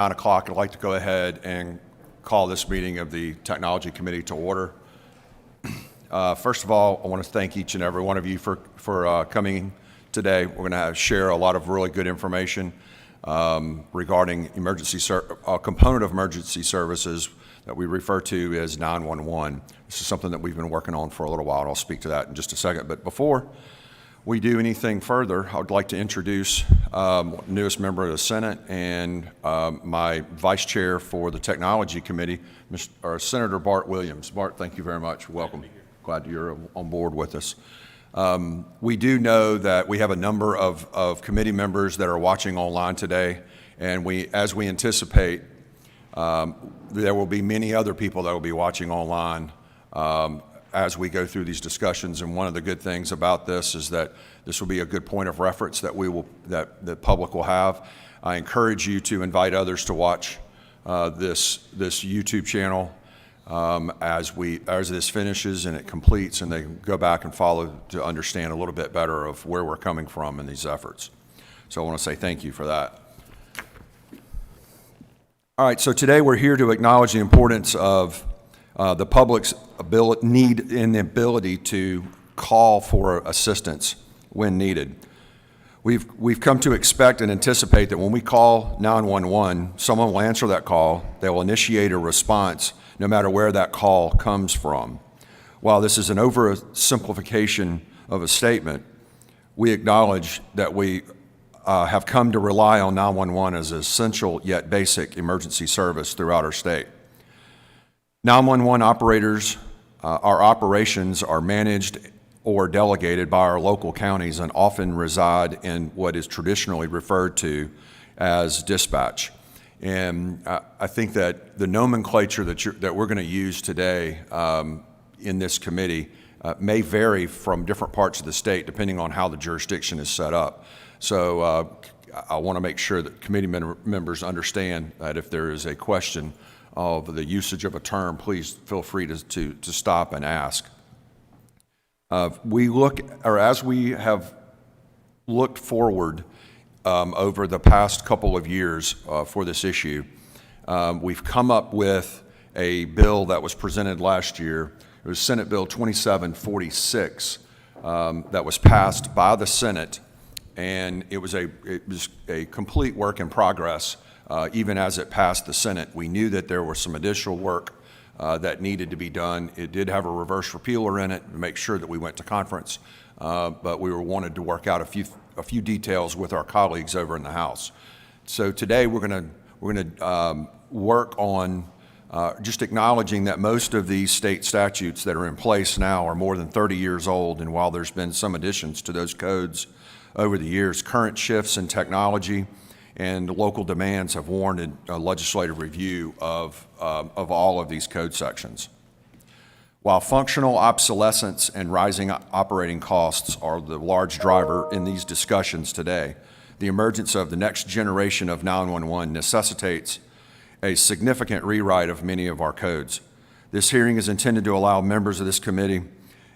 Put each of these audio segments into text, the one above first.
9 o'clock, I'd like to go ahead and call this meeting of the Technology Committee to order. First of all, I want to thank each and every one of you for coming today. We're going to share a lot of really good information regarding a component of emergency services that we refer to as 911. This is something that we've been working on for a little while, and I'll speak to that in just a second. But before we do anything further, I would like to introduce newest member of the Senate and my vice chair for the Technology Committee, Senator Bart Williams. Bart, thank you very much. Welcome. Glad you're on board with us. We do know that we have a number of committee members that are watching online today, and as we anticipate, there will be many other people that will be watching online as we go through these discussions. And one of the good things about this is that this will be a good point of reference that the public will have. I encourage you to invite others to watch this YouTube channel as this finishes and it completes, and they go back and follow to understand a little bit better of where we're coming from in these efforts. So I want to say thank you for that. All right, so today we're here to acknowledge the importance of the public's need and ability to call for assistance when needed. We've come to expect and anticipate that when we call 911, someone will answer that call, they will initiate a response no matter where that call comes from. While this is an oversimplification of a statement, we acknowledge that we have come to rely on 911 as an essential yet basic emergency service throughout our state. 911 operators, our operations are managed or delegated by our local counties and often reside in what is traditionally referred to as dispatch. And I think that the nomenclature that we're going to use today in this committee may vary from different parts of the state depending on how the jurisdiction is set up. So I want to make sure that committee members understand that if there is a question of the usage of a term, please feel free to stop and ask. As we have looked forward over the past couple of years for this issue, we've come up with a bill that was presented last year. It was Senate Bill 2746 that was passed by the Senate, and it was a complete work in progress. Even as it passed the Senate, we knew that there was some additional work that needed to be done. It did have a reverse repealer in it to make sure that we went to conference, but we wanted to work out a few details with our colleagues over in the House. So today we're going to work on just acknowledging that most of these state statutes that are in place now are more than 30 years old, and while there's been some additions to those codes over the years, current shifts in technology and local demands have warranted a legislative review of all of these code sections. While functional obsolescence and rising operating costs are the large driver in these discussions today, the emergence of the next generation of 911 necessitates a significant rewrite of many of our codes. This hearing is intended to allow members of this committee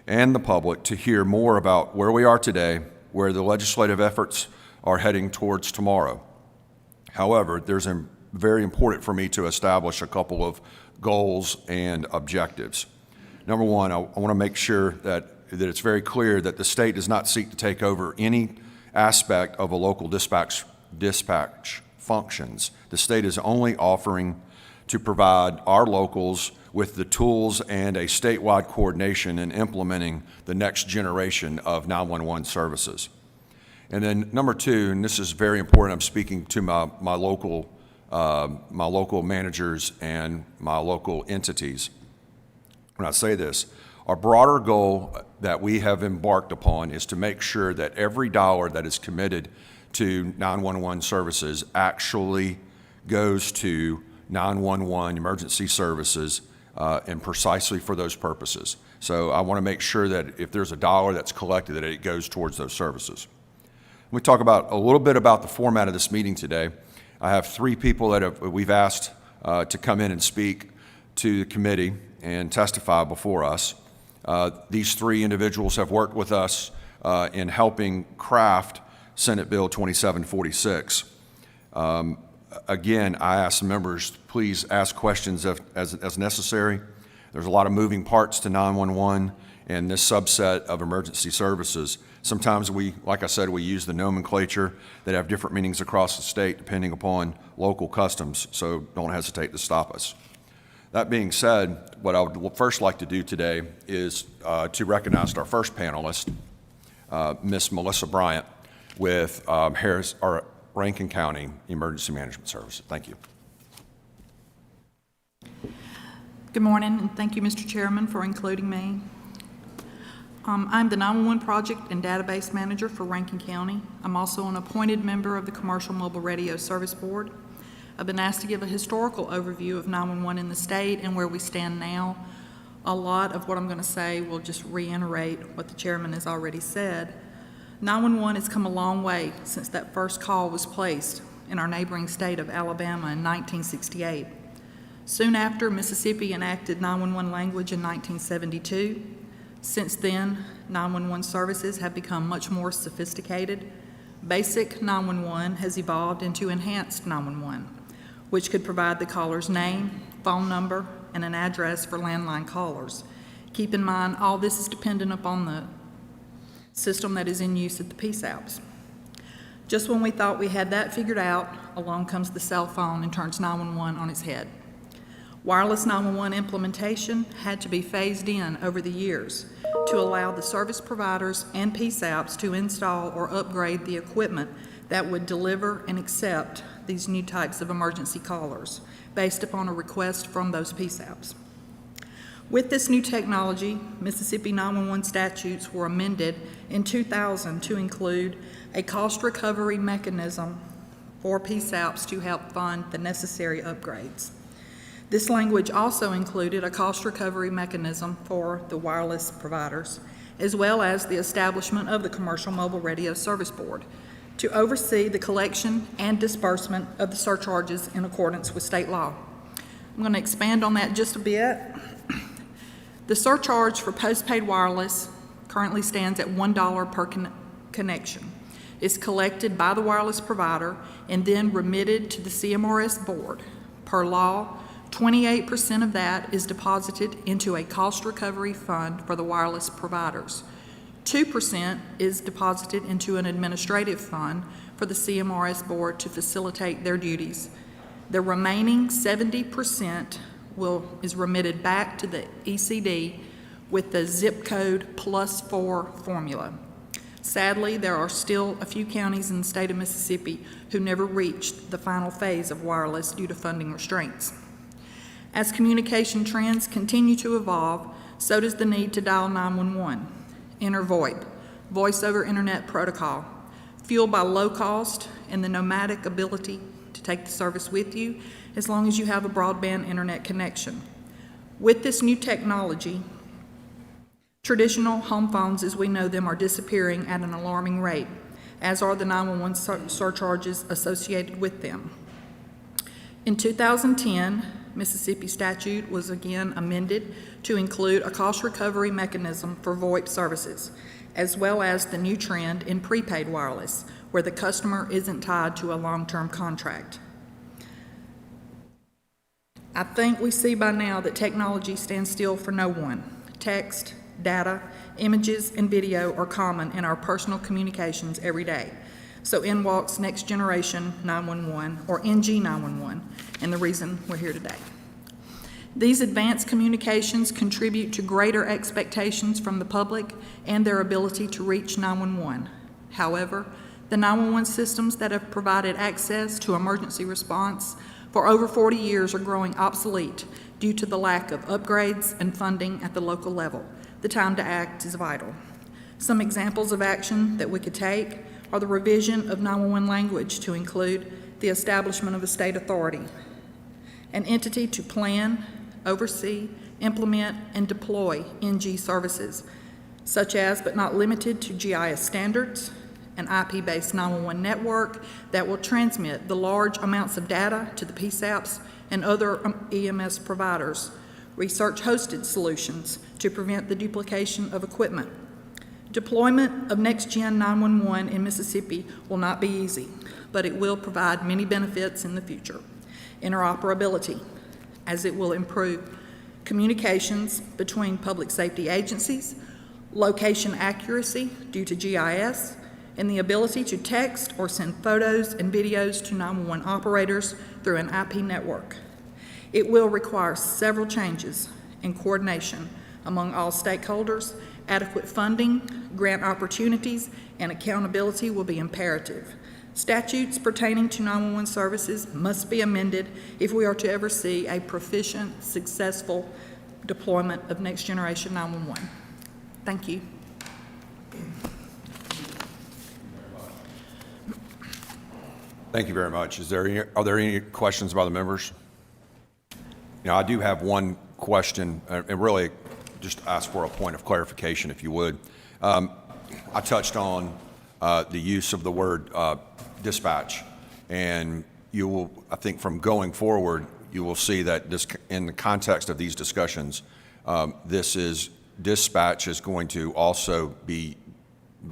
and the public to hear more about where we are today, where the legislative efforts are heading towards tomorrow. However, there's very important for me to establish a couple of goals and objectives. Number one, I want to make sure that it's very clear that the state does not seek to take over any aspect of a local dispatch functions. The state is only offering to provide our locals with the tools and a statewide coordination in implementing the next generation of 911 services. And then number two, and this is very important, I'm speaking to my local managers and my local entities. When I say this, our broader goal that we have embarked upon is to make sure that every dollar that is committed to 911 services actually goes to 911 emergency services and precisely for those purposes. So I want to make sure that if there's a dollar that's collected, that it goes towards those services. We talk about a little bit about the format of this meeting today. I have three people that we've asked to come in and speak to the committee and testify before us. These three individuals have worked with us in helping craft Senate Bill 2746. Again, I ask members, please ask questions as necessary. There's a lot of moving parts to 911 and this subset of emergency services. Sometimes like I said, we use the nomenclature that have different meanings across the state depending upon local customs, so don't hesitate to stop us. That being said, what I would first like to do today is to recognize our first panelist, Miss Melissa Bryant with Rankin County Emergency Management Services. Thank you. Good morning, and thank you, Mr. Chairman, for including me. I'm the 911 Project and Database Manager for Rankin County. I'm also an appointed member of the Commercial Mobile Radio Service Board. I've been asked to give a historical overview of 911 in the state and where we stand now. A lot of what I'm going to say will just reiterate what the Chairman has already said. 911 has come a long way since that first call was placed in our neighboring state of Alabama in 1968. Soon after, Mississippi enacted 911 language in 1972. Since then, 911 services have become much more sophisticated. Basic 911 has evolved into enhanced 911, which could provide the caller's name, phone number, and an address for landline callers. Keep in mind, all this is dependent upon the system that is in use at the PSAPs. Just when we thought we had that figured out, along comes the cell phone and turns 911 on its head. Wireless 911 implementation had to be phased in over the years to allow the service providers and PSAPs to install or upgrade the equipment that would deliver and accept these new types of emergency callers based upon a request from those PSAPs. With this new technology, Mississippi 911 statutes were amended in 2000 to include a cost recovery mechanism for PSAPs to help fund the necessary upgrades. This language also included a cost recovery mechanism for the wireless providers, as well as the establishment of the Commercial Mobile Radio Service Board to oversee the collection and disbursement of the surcharges in accordance with state law. I'm going to expand on that just a bit. The surcharge for postpaid wireless currently stands at $1 per connection. It's collected by the wireless provider and then remitted to the CMRS board. Per law, 28% of that is deposited into a cost recovery fund for the wireless providers. 2% is deposited into an administrative fund for the CMRS board to facilitate their duties. The remaining 70% is remitted back to the ECD with the zip code +4 formula. Sadly, there are still a few counties in the state of Mississippi who never reached the final phase of wireless due to funding restraints. As communication trends continue to evolve, so does the need to dial 911. Enter VoIP, Voice over Internet Protocol, fueled by low cost and the nomadic ability to take the service with you as long as you have a broadband internet connection. With this new technology, traditional home phones as we know them are disappearing at an alarming rate, as are the 911 surcharges associated with them. In 2010, Mississippi statute was again amended to include a cost recovery mechanism for VoIP services, as well as the new trend in prepaid wireless, where the customer isn't tied to a long-term contract. I think we see by now that technology stands still for no one. Text, data, images, and video are common in our personal communications every day. So in walks Next Generation 911, or NG 911, and the reason we're here today. These advanced communications contribute to greater expectations from the public and their ability to reach 911. However, the 911 systems that have provided access to emergency response for over 40 years are growing obsolete due to the lack of upgrades and funding at the local level. The time to act is vital. Some examples of action that we could take are the revision of 911 language to include the establishment of a state authority, an entity to plan, oversee, implement, and deploy NG services, such as but not limited to GIS standards, an IP-based 911 network that will transmit the large amounts of data to the PSAPs and other EMS providers, research-hosted solutions to prevent the duplication of equipment. Deployment of Next Gen 911 in Mississippi will not be easy, but it will provide many benefits in the future. Interoperability, as it will improve communications between public safety agencies, location accuracy due to GIS, and the ability to text or send photos and videos to 911 operators through an IP network. It will require several changes in coordination among all stakeholders. Adequate funding, grant opportunities, and accountability will be imperative. Statutes pertaining to 911 services must be amended if we are to ever see a proficient, successful deployment of next generation 911. Thank you. Thank you very much. Are there any questions by the members? I do have one question, and really just ask for a point of clarification, if you would. I touched on the use of the word dispatch, and you will, I think from going forward, you will see that this, in the context of these discussions, dispatch is going to also be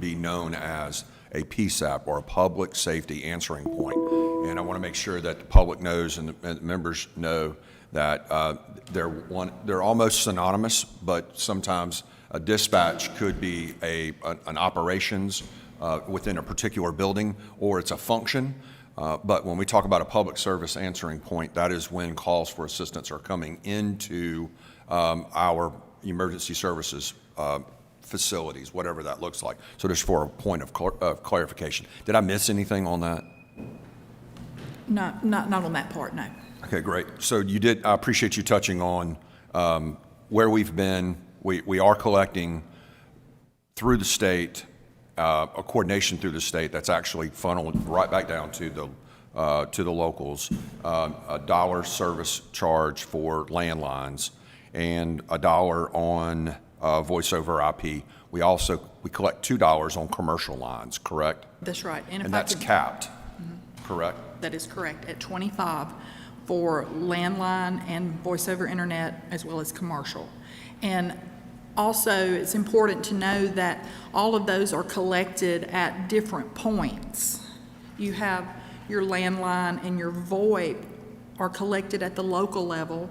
known as a PSAP, or a public safety answering point. And I want to make sure that the public knows and the members know that they're almost synonymous, but sometimes a dispatch could be an operations within a particular building, or it's a function. But when we talk about a public service answering point, that is when calls for assistance are coming into our emergency services facilities, whatever that looks like. So just for a point of clarification. Did I miss anything on that? Not on that part, no. Okay, great. So you did, I appreciate you touching on where we've been. We are collecting through the state, a coordination through the state that's actually funneled right back down to the locals, $1 service charge for landlines and $1 on voice over IP. We collect $2 on commercial lines, correct? That's right. And that's capped, correct? That is correct, at 25 for landline and voice over internet, as well as commercial. And also, it's important to know that all of those are collected at different points. You have your landline and your VoIP are collected at the local level,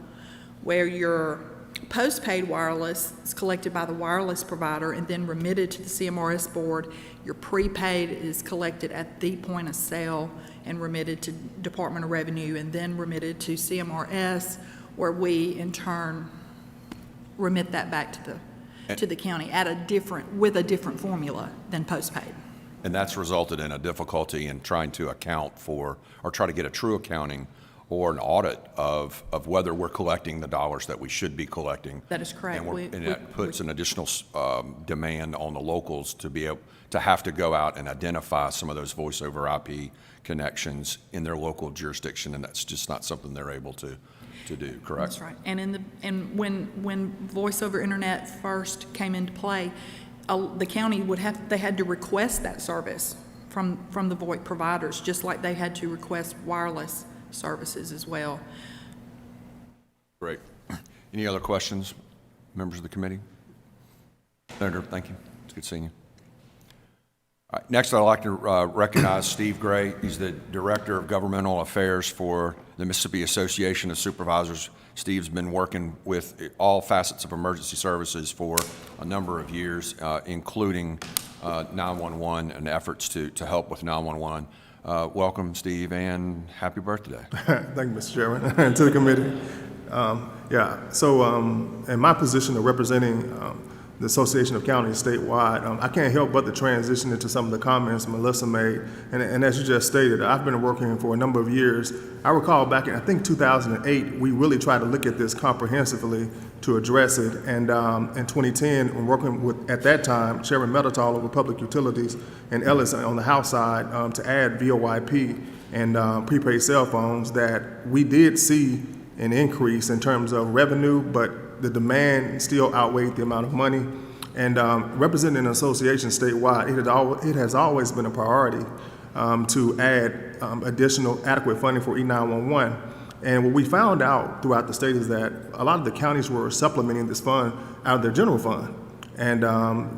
where your postpaid wireless is collected by the wireless provider and then remitted to the CMRS board. Your prepaid is collected at the point of sale and remitted to Department of Revenue and then remitted to CMRS, where we in turn remit that back to the county with a different formula than postpaid. And that's resulted in a difficulty in trying to account for, or try to get a true accounting or an audit of whether we're collecting the dollars that we should be collecting. That is correct. And that puts an additional demand on the locals to be able to have to go out and identify some of those voice over IP connections in their local jurisdiction, and that's just not something they're able to do, correct? That's right. And when voice over internet first came into play, the county they had to request that service from the VoIP providers, just like they had to request wireless services as well. Great. Any other questions, members of the committee? Senator, thank you. It's good seeing you. All right, next, I'd like to recognize Steve Gray. He's the Director of Governmental Affairs for the Mississippi Association of Supervisors. Steve's been working with all facets of emergency services for a number of years, including 911 and efforts to help with 911. Welcome, Steve, and happy birthday. Thank you, Mr. Chairman, and to the committee. In my position of representing the Association of Counties statewide, I can't help but to transition into some of the comments Melissa made. And as you just stated, I've been working for a number of years. I recall back in, I think, 2008, we really tried to look at this comprehensively to address it. And in 2010, when working with, at that time, Chairman Metatall over Public Utilities and Ellis on the House side to add VoIP and prepaid cell phones, that we did see an increase in terms of revenue, but the demand still outweighed the amount of money. And representing an association statewide, it has always been a priority to add additional adequate funding for E911. And what we found out throughout the state is that a lot of the counties were supplementing this fund out of their general fund. and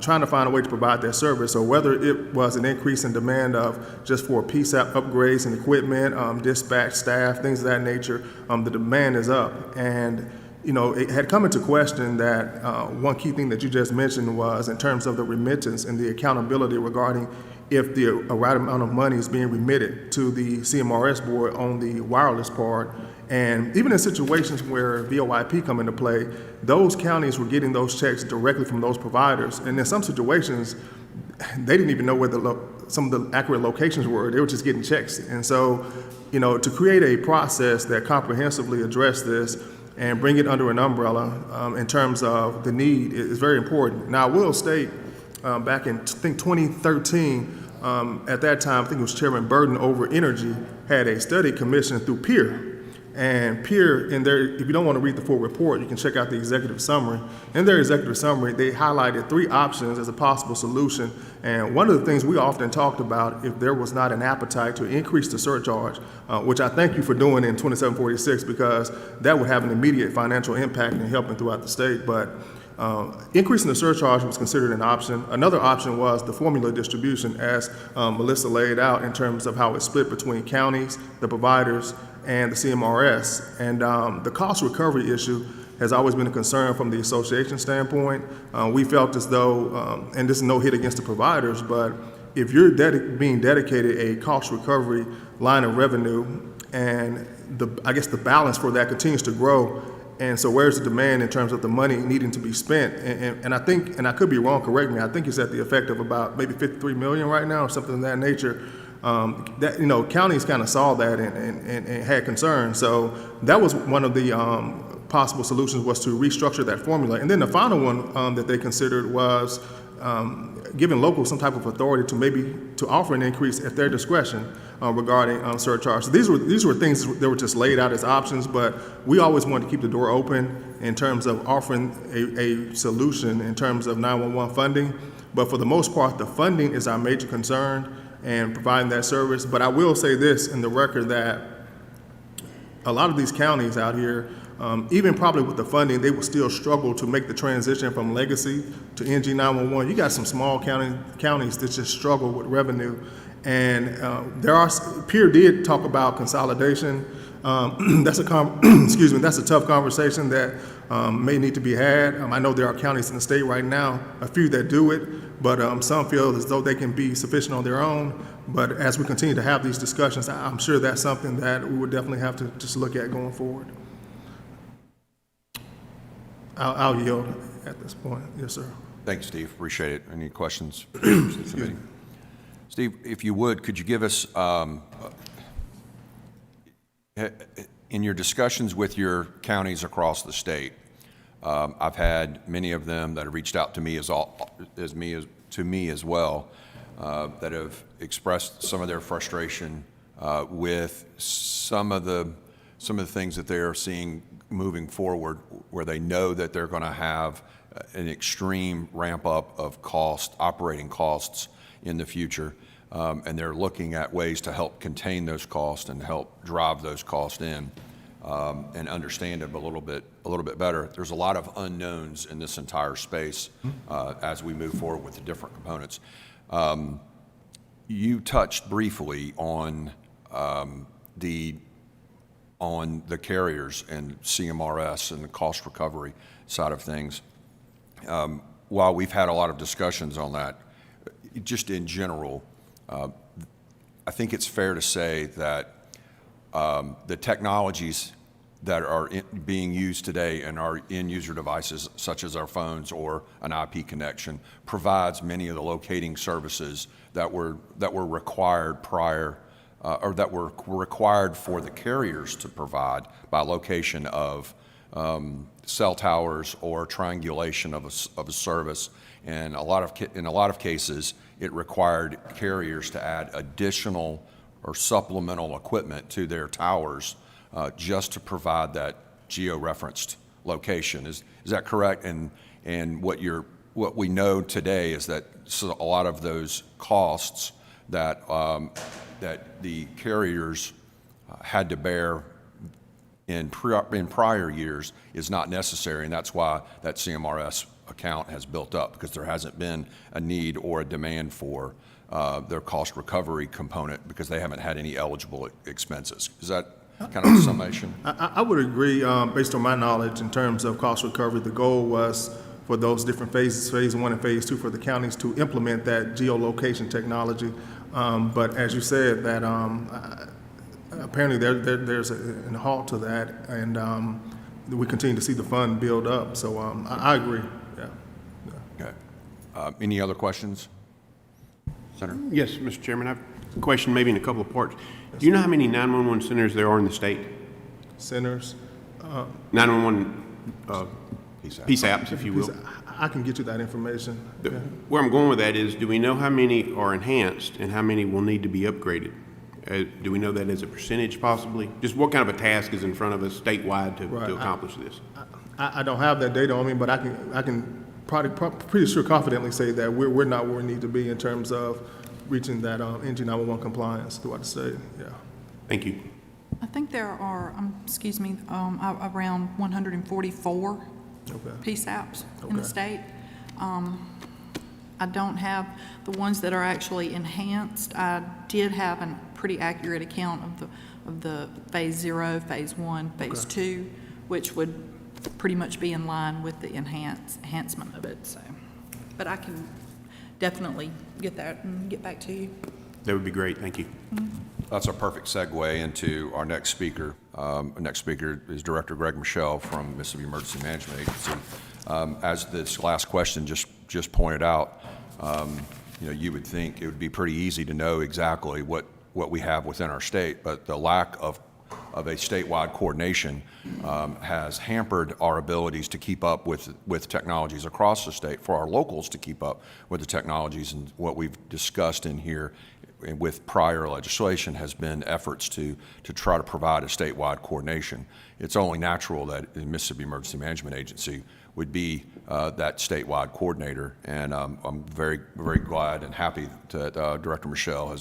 trying to find a way to provide that service. So whether it was an increase in demand of just for PSAP upgrades and equipment, dispatch staff, things of that nature, the demand is up. And it had come into question that one key thing that you just mentioned was in terms of the remittance and the accountability regarding if the right amount of money is being remitted to the CMRS board on the wireless part. And even in situations where VoIP come into play, those counties were getting those checks directly from those providers. And in some situations, they didn't even know where some of the accurate locations were. They were just getting checks. And so, to create a process that comprehensively addressed this and bring it under an umbrella in terms of the need is very important. Now, I will state back in, I think, 2013, at that time, I think it was Chairman Burden over Energy, had a study commissioned through PEER. And PEER, in their, if you don't want to read the full report, you can check out the executive summary. In their executive summary, they highlighted 3 options as a possible solution. And one of the things we often talked about, if there was not an appetite to increase the surcharge, which I thank you for doing in 2746, because that would have an immediate financial impact in helping throughout the state. But increasing the surcharge was considered an option. Another option was the formula distribution, as Melissa laid out, in terms of how it's split between counties, the providers, and the CMRS. And the cost recovery issue has always been a concern from the association standpoint. We felt as though, and this is no hit against the providers, but if you're being dedicated a cost recovery line of revenue, and I guess the balance for that continues to grow, and so where's the demand in terms of the money needing to be spent? And I think, and I could be wrong, correct me, I think it's at the effect of about maybe 53 million right now or something of that nature. That, counties kind of saw that and had concerns. So that was one of the possible solutions, was to restructure that formula. And then the final one that they considered was giving locals some type of authority to offer an increase at their discretion regarding surcharge. So these were things that were just laid out as options, but we always wanted to keep the door open in terms of offering a solution in terms of 911 funding. But for the most part, the funding is our major concern and providing that service. But I will say this in the record, that a lot of these counties out here, even probably with the funding, they will still struggle to make the transition from legacy to NG 911. You got some small counties that just struggle with revenue. And PEER did talk about consolidation. That's a tough conversation that may need to be had. I know there are counties in the state right now, a few that do it, but some feel as though they can be sufficient on their own. But as we continue to have these discussions, I'm sure that's something that we would definitely have to just look at going forward. I'll yield at this point. Yes, sir. Thanks, Steve. Appreciate it. Any questions? Steve, if you would, could you give us, in your discussions with your counties across the state, I've had many of them that have reached out to me as well, that have expressed some of their frustration with some of the things that they are seeing moving forward, where they know that they're going to have an extreme ramp up of operating costs in the future, and they're looking at ways to help contain those costs and help drive those costs in, and understand them a little bit better. There's a lot of unknowns in this entire space as we move forward with the different components. You touched briefly on the carriers and CMRS and the cost recovery side of things. While we've had a lot of discussions on that, just in general, I think it's fair to say that the technologies that are being used today in our end-user devices, such as our phones or an IP connection, provides many of the locating services that were required prior, or that were required for the carriers to provide by location of cell towers or triangulation of a service. And in a lot of cases, it required carriers to add additional or supplemental equipment to their towers just to provide that geo-referenced location. Is that correct? And what we know today is that a lot of those costs that the carriers had to bear in prior years is not necessary, and that's why that CMRS account has built up because there hasn't been a need or a demand for their cost recovery component because they haven't had any eligible expenses. Is that kind of a summation? I would agree, based on my knowledge in terms of cost recovery. The goal was for those different phases, phase 1 and phase 2, for the counties to implement that geolocation technology. But as you said, that apparently there's a halt to that, and we continue to see the fund build up. So I agree. Yeah. Okay. Any other questions? Senator? Yes, Mr. Chairman, I have a question maybe in a couple of parts. Do you know how many 911 centers there are in the state? Centers. 911 PSAPs, if you will. I can get you that information. Yeah. Where I'm going with that is, do we know how many are enhanced and how many will need to be upgraded? Do we know that as a percentage possibly? Just what kind of a task is in front of us statewide to accomplish this? I don't have that data on me, but I can pretty sure confidently say that we're not where we need to be in terms of reaching that NG 911 compliance throughout the state. Yeah. Thank you. I think there are, around 144 PSAPs in the state. I don't have the ones that are actually enhanced. I did have a pretty accurate account of the phase 0, phase 1, phase 2, which would pretty much be in line with the enhancement of it. So, but I can definitely get that and get back to you. That would be great. Thank you. That's a perfect segue into our next speaker. Our next speaker is Director Greg Michelle from Mississippi Emergency Management Agency. As this last question just pointed out, you would think it would be pretty easy to know exactly what we have within our state, but the lack of a statewide coordination has hampered our abilities to keep up with technologies across the state, for our locals to keep up with the technologies. And what we've discussed in here with prior legislation has been efforts to try to provide a statewide coordination. It's only natural that the Mississippi Emergency Management Agency would be that statewide coordinator, and I'm very, very glad and happy that Director Michelle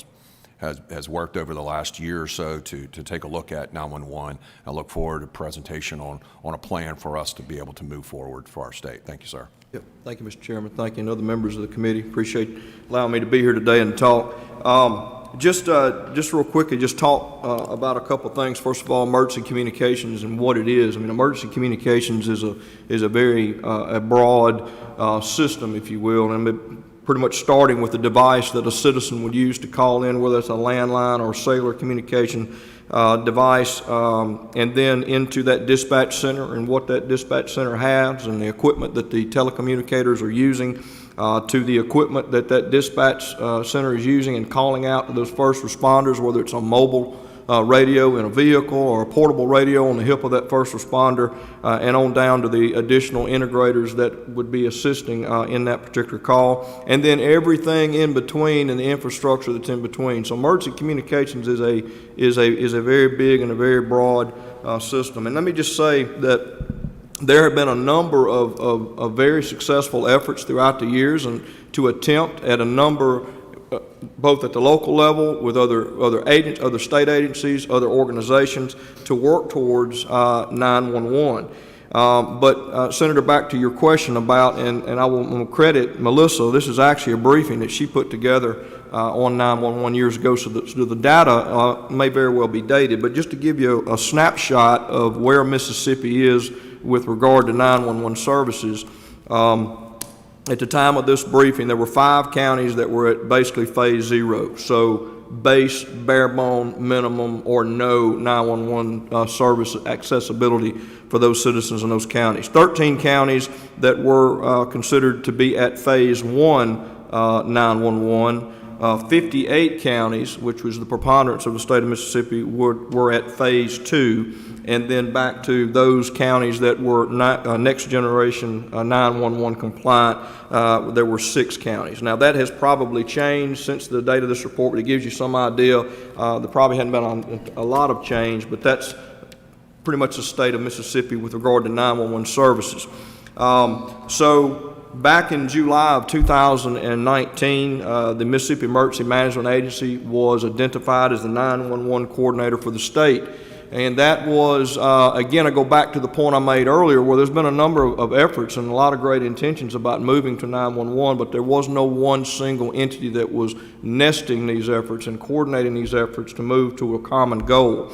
has worked over the last year or so to take a look at 911. I look forward to a presentation on a plan for us to be able to move forward for our state. Thank you, sir. Yep. Thank you, Mr. Chairman. Thank you, and other members of the committee. Appreciate allowing me to be here today and talk. Just real quickly, just talk about a couple of things. First of all, emergency communications and what it is. I mean, emergency communications is a very a broad system, if you will, and pretty much starting with the device that a citizen would use to call in, whether it's a landline or cellular communication device, and then into that dispatch center and what that dispatch center has and the equipment that the telecommunicators are using, to the equipment that dispatch center is using and calling out to those first responders, whether it's a mobile radio in a vehicle or a portable radio on the hip of that first responder, and on down to the additional integrators that would be assisting in that particular call, and then everything in between and the infrastructure that's in between. So emergency communications is a very big and a very broad system. And let me just say that there have been a number of very successful efforts throughout the years and to attempt at a number both at the local level with other agents, other state agencies, other organizations to work towards 911. But Senator, back to your question about, and I will credit Melissa, this is actually a briefing that she put together on 911 years ago, so the data may very well be dated, but just to give you a snapshot of where Mississippi is with regard to 911 services. At the time of this briefing, there were 5 counties that were at basically phase 0, so base, bare bone, minimum, or no 911 service accessibility for those citizens in those counties. 13 counties that were considered to be at phase 1 911. 58 counties, which was the preponderance of the state of Mississippi, were at phase 2, and then back to those counties that were next generation 911 compliant, there were 6 counties. Now that has probably changed since the date of this report, but it gives you some idea. There probably hadn't been a lot of change, but that's pretty much the state of Mississippi with regard to 911 services. So back in July of 2019, the Mississippi Emergency Management Agency was identified as the 911 coordinator for the state. and that was, again, I go back to the point I made earlier, where there's been a number of efforts and a lot of great intentions about moving to 911, but there was no one single entity that was nesting these efforts and coordinating these efforts to move to a common goal.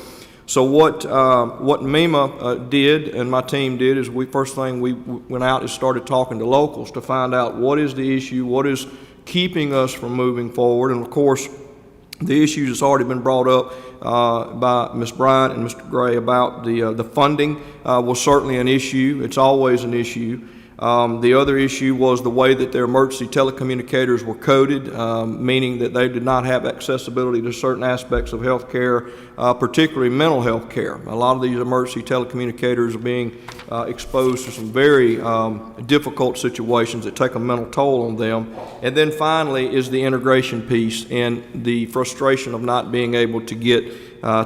So what MEMA did and my team did is first thing we went out and started talking to locals to find out what is the issue, what is keeping us from moving forward, and of course, the issue that's already been brought up by Ms. Bryant and Mr. Gray about the funding was certainly an issue. It's always an issue. The other issue was the way that their emergency telecommunicators were coded, meaning that they did not have accessibility to certain aspects of health care, particularly mental health care. A lot of these emergency telecommunicators are being exposed to some very difficult situations that take a mental toll on them. And then finally is the integration piece and the frustration of not being able to get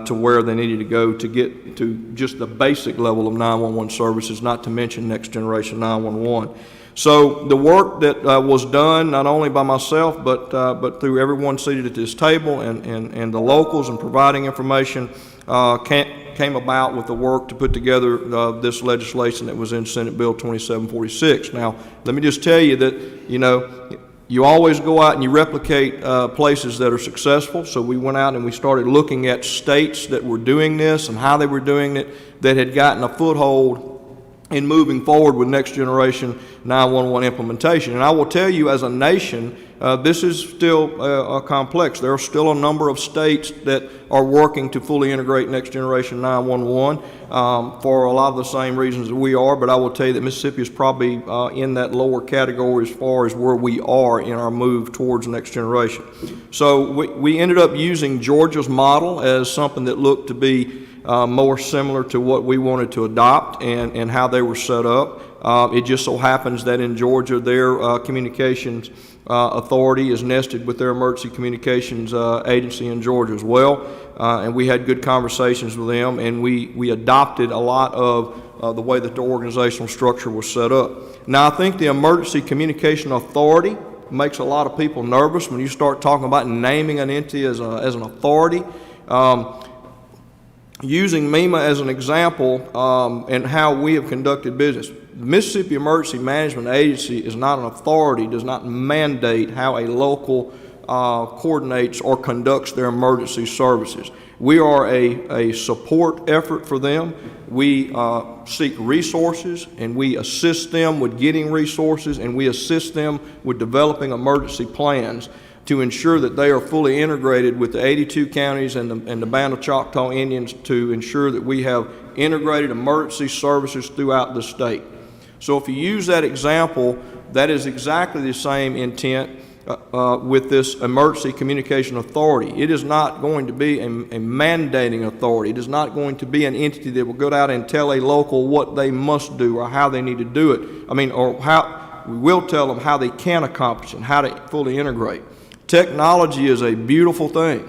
to where they needed to go to get to just the basic level of 911 services, not to mention next generation 911. So the work that was done, not only by myself, but through everyone seated at this table and the locals and providing information, came about with the work to put together this legislation that was in Senate Bill 2746. Now, let me just tell you that, you always go out and you replicate places that are successful. So we went out and we started looking at states that were doing this and how they were doing it, that had gotten a foothold in moving forward with next generation 911 implementation. And I will tell you, as a nation, this is still complex. There are still a number of states that are working to fully integrate next generation 911 for a lot of the same reasons that we are, but I will tell you that Mississippi is probably in that lower category as far as where we are in our move towards next generation. So we ended up using Georgia's model as something that looked to be more similar to what we wanted to adopt and how they were set up. It just so happens that in Georgia, their communications authority is nested with their emergency communications agency in Georgia as well. And we had good conversations with them, and we adopted a lot of the way that the organizational structure was set up. Now, I think the Emergency Communication Authority makes a lot of people nervous when you start talking about naming an entity as an authority. Using MEMA as an example and how we have conducted business. The Mississippi Emergency Management Agency is not an authority, does not mandate how a local coordinates or conducts their emergency services. We are a support effort for them. We seek resources and we assist them with getting resources, and we assist them with developing emergency plans to ensure that they are fully integrated with the 82 counties and the Band of Choctaw Indians to ensure that we have integrated emergency services throughout the state. So if you use that example, that is exactly the same intent with this Emergency Communication Authority. It is not going to be a mandating authority. It is not going to be an entity that will go out and tell a local what they must do or how they need to do it. We will tell them how they can accomplish it and how to fully integrate. Technology is a beautiful thing,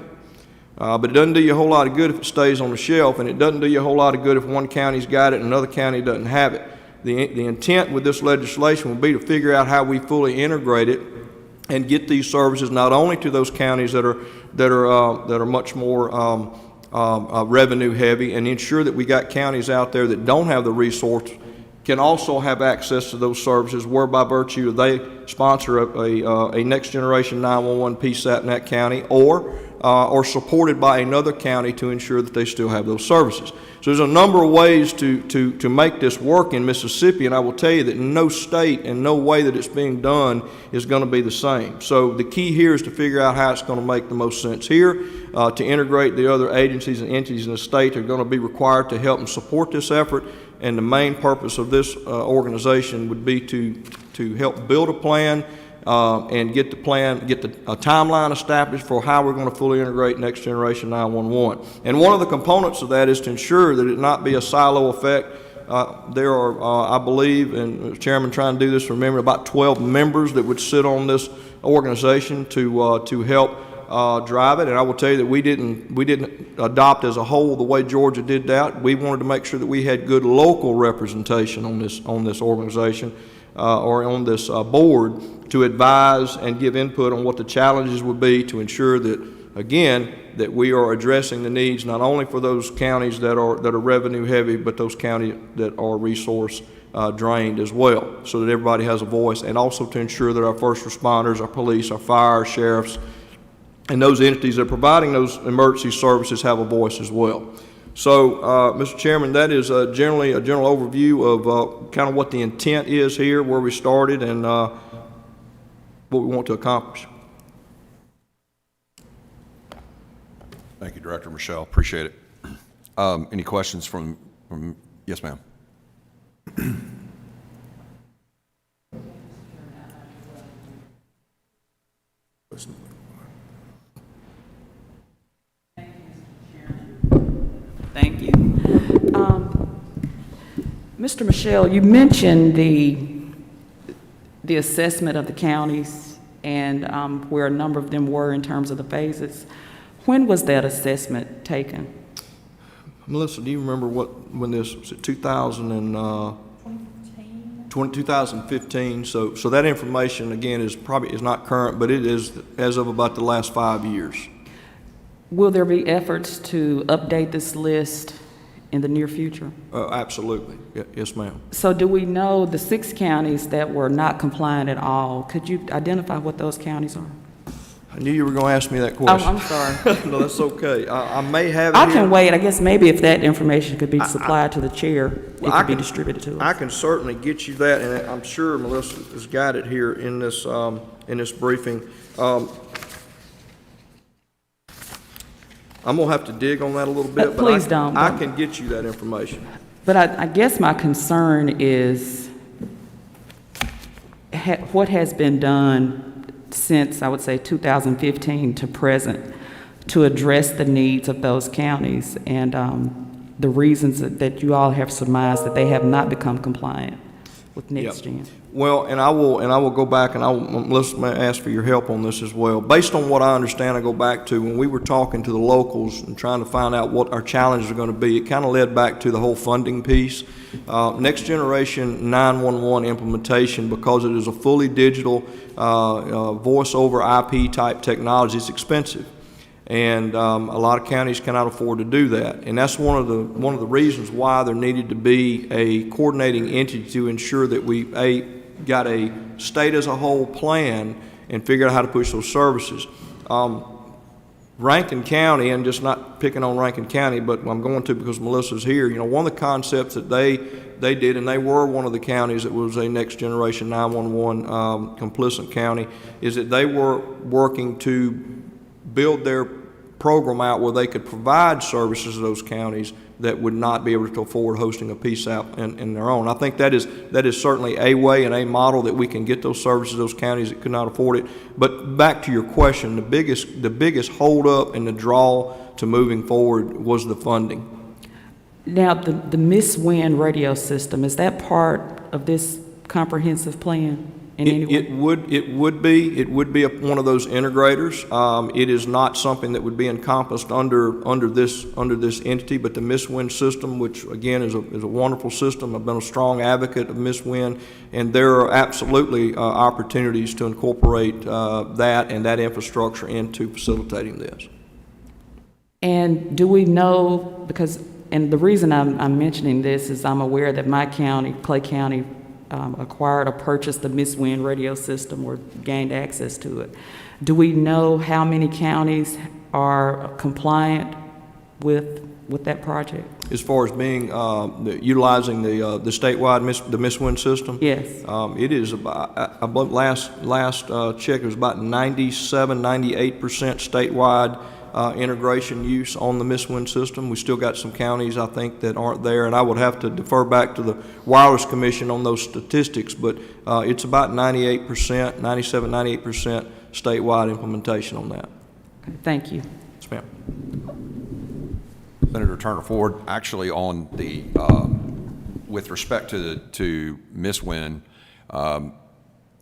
but it doesn't do you a whole lot of good if it stays on the shelf, and it doesn't do you a whole lot of good if one county's got it and another county doesn't have it. The intent with this legislation will be to figure out how we fully integrate it and get these services not only to those counties that are much more revenue heavy, and ensure that we got counties out there that don't have the resource can also have access to those services, where by virtue they sponsor a next generation 911 PSAT in that county, or supported by another county to ensure that they still have those services. So there's a number of ways to make this work in Mississippi, and I will tell you that no state and no way that it's being done is going to be the same. So the key here is to figure out how it's going to make the most sense here, to integrate the other agencies and entities in the state that are going to be required to help and support this effort. And the main purpose of this organization would be to help build a plan and get a timeline established for how we're going to fully integrate next generation 911. And one of the components of that is to ensure that it not be a silo effect. There are, I believe, and Chairman trying to do this from memory, about 12 members that would sit on this organization to help drive it. And I will tell you that we didn't adopt as a whole the way Georgia did that. We wanted to make sure that we had good local representation on this organization or on this board to advise and give input on what the challenges would be to ensure that again, that we are addressing the needs not only for those counties that are revenue heavy, but those counties that are resource drained as well, so that everybody has a voice, and also to ensure that our first responders, our police, our fire, our sheriffs, and those entities that are providing those emergency services have a voice as well. So, Mr. Chairman, that is generally a general overview of kind of what the intent is here, where we started, and what we want to accomplish. Thank you, Director Michelle. Appreciate it. Any questions from yes, ma'am. Thank you. Mr. Michelle, you mentioned the assessment of the counties and where a number of them were in terms of the phases. When was that assessment taken? Melissa, do you remember when this was? It 2015. So that information again is not current, but it is as of about the last 5 years. Will there be efforts to update this list in the near future? Absolutely. Yes, ma'am. So do we know the 6 counties that were not compliant at all? Could you identify what those counties are? I knew you were going to ask me that question. Oh, I'm sorry. No, that's okay. I may have it I here. can wait. I guess maybe if that information could be supplied to the chair, it I could be can- distributed to us. I can certainly get you that, and I'm sure Melissa has got it here in this briefing. I'm going to have to dig on that a little bit, but Please don't. I can get you that information. But I guess my concern is what has been done since, I would say, 2015 to present to address the needs of those counties and the reasons that you all have surmised that they have not become compliant with next gen. Well, and I will go back, and let's ask for your help on this as well. Based on what I understand, I go back to when we were talking to the locals and trying to find out what our challenges are going to be. It kind of led back to the whole funding piece. Next generation 911 implementation, because it is a fully digital voice over IP type technology, it's expensive. And a lot of counties cannot afford to do that, and that's one of the reasons why there needed to be a coordinating entity to ensure that we got a state as a whole plan and figured out how to push those services. Rankin County, and just not picking on Rankin County, but I'm going to because Melissa's here. You know, one of the concepts that they did, and they were one of the counties that was a next generation 911 complicit county, is that they were working to build their program out where they could provide services to those counties that would not be able to afford hosting a piece out in their own. I think that is certainly a way and a model that we can get those services to those counties that could not afford it. But back to your question, the biggest holdup and the draw to moving forward was the funding. Now, the Miss Win radio system, is that part of this comprehensive plan in any way? It would be one of those integrators. It is not something that would be encompassed under this entity, but the Miss Win system, which again is a wonderful system. I've been a strong advocate of Miss Win, and there are absolutely opportunities to incorporate that and that infrastructure into facilitating this. And do we know, and the reason I'm mentioning this is I'm aware that my county, Clay County, acquired or purchased the Miss Win radio system or gained access to it. Do we know how many counties are compliant with that project? As far as being utilizing the statewide the Miss Win system? Yes. It is about, I believe last check, it was about 98% statewide integration use on the Miss Win system. We still got some counties, I think, that aren't there, and I would have to defer back to the Wireless Commission on those statistics, but it's about 98%, 98% statewide implementation on that. Okay, thank you. Yes, ma'am. Senator Turner Ford, actually on the, with respect to Miss Win,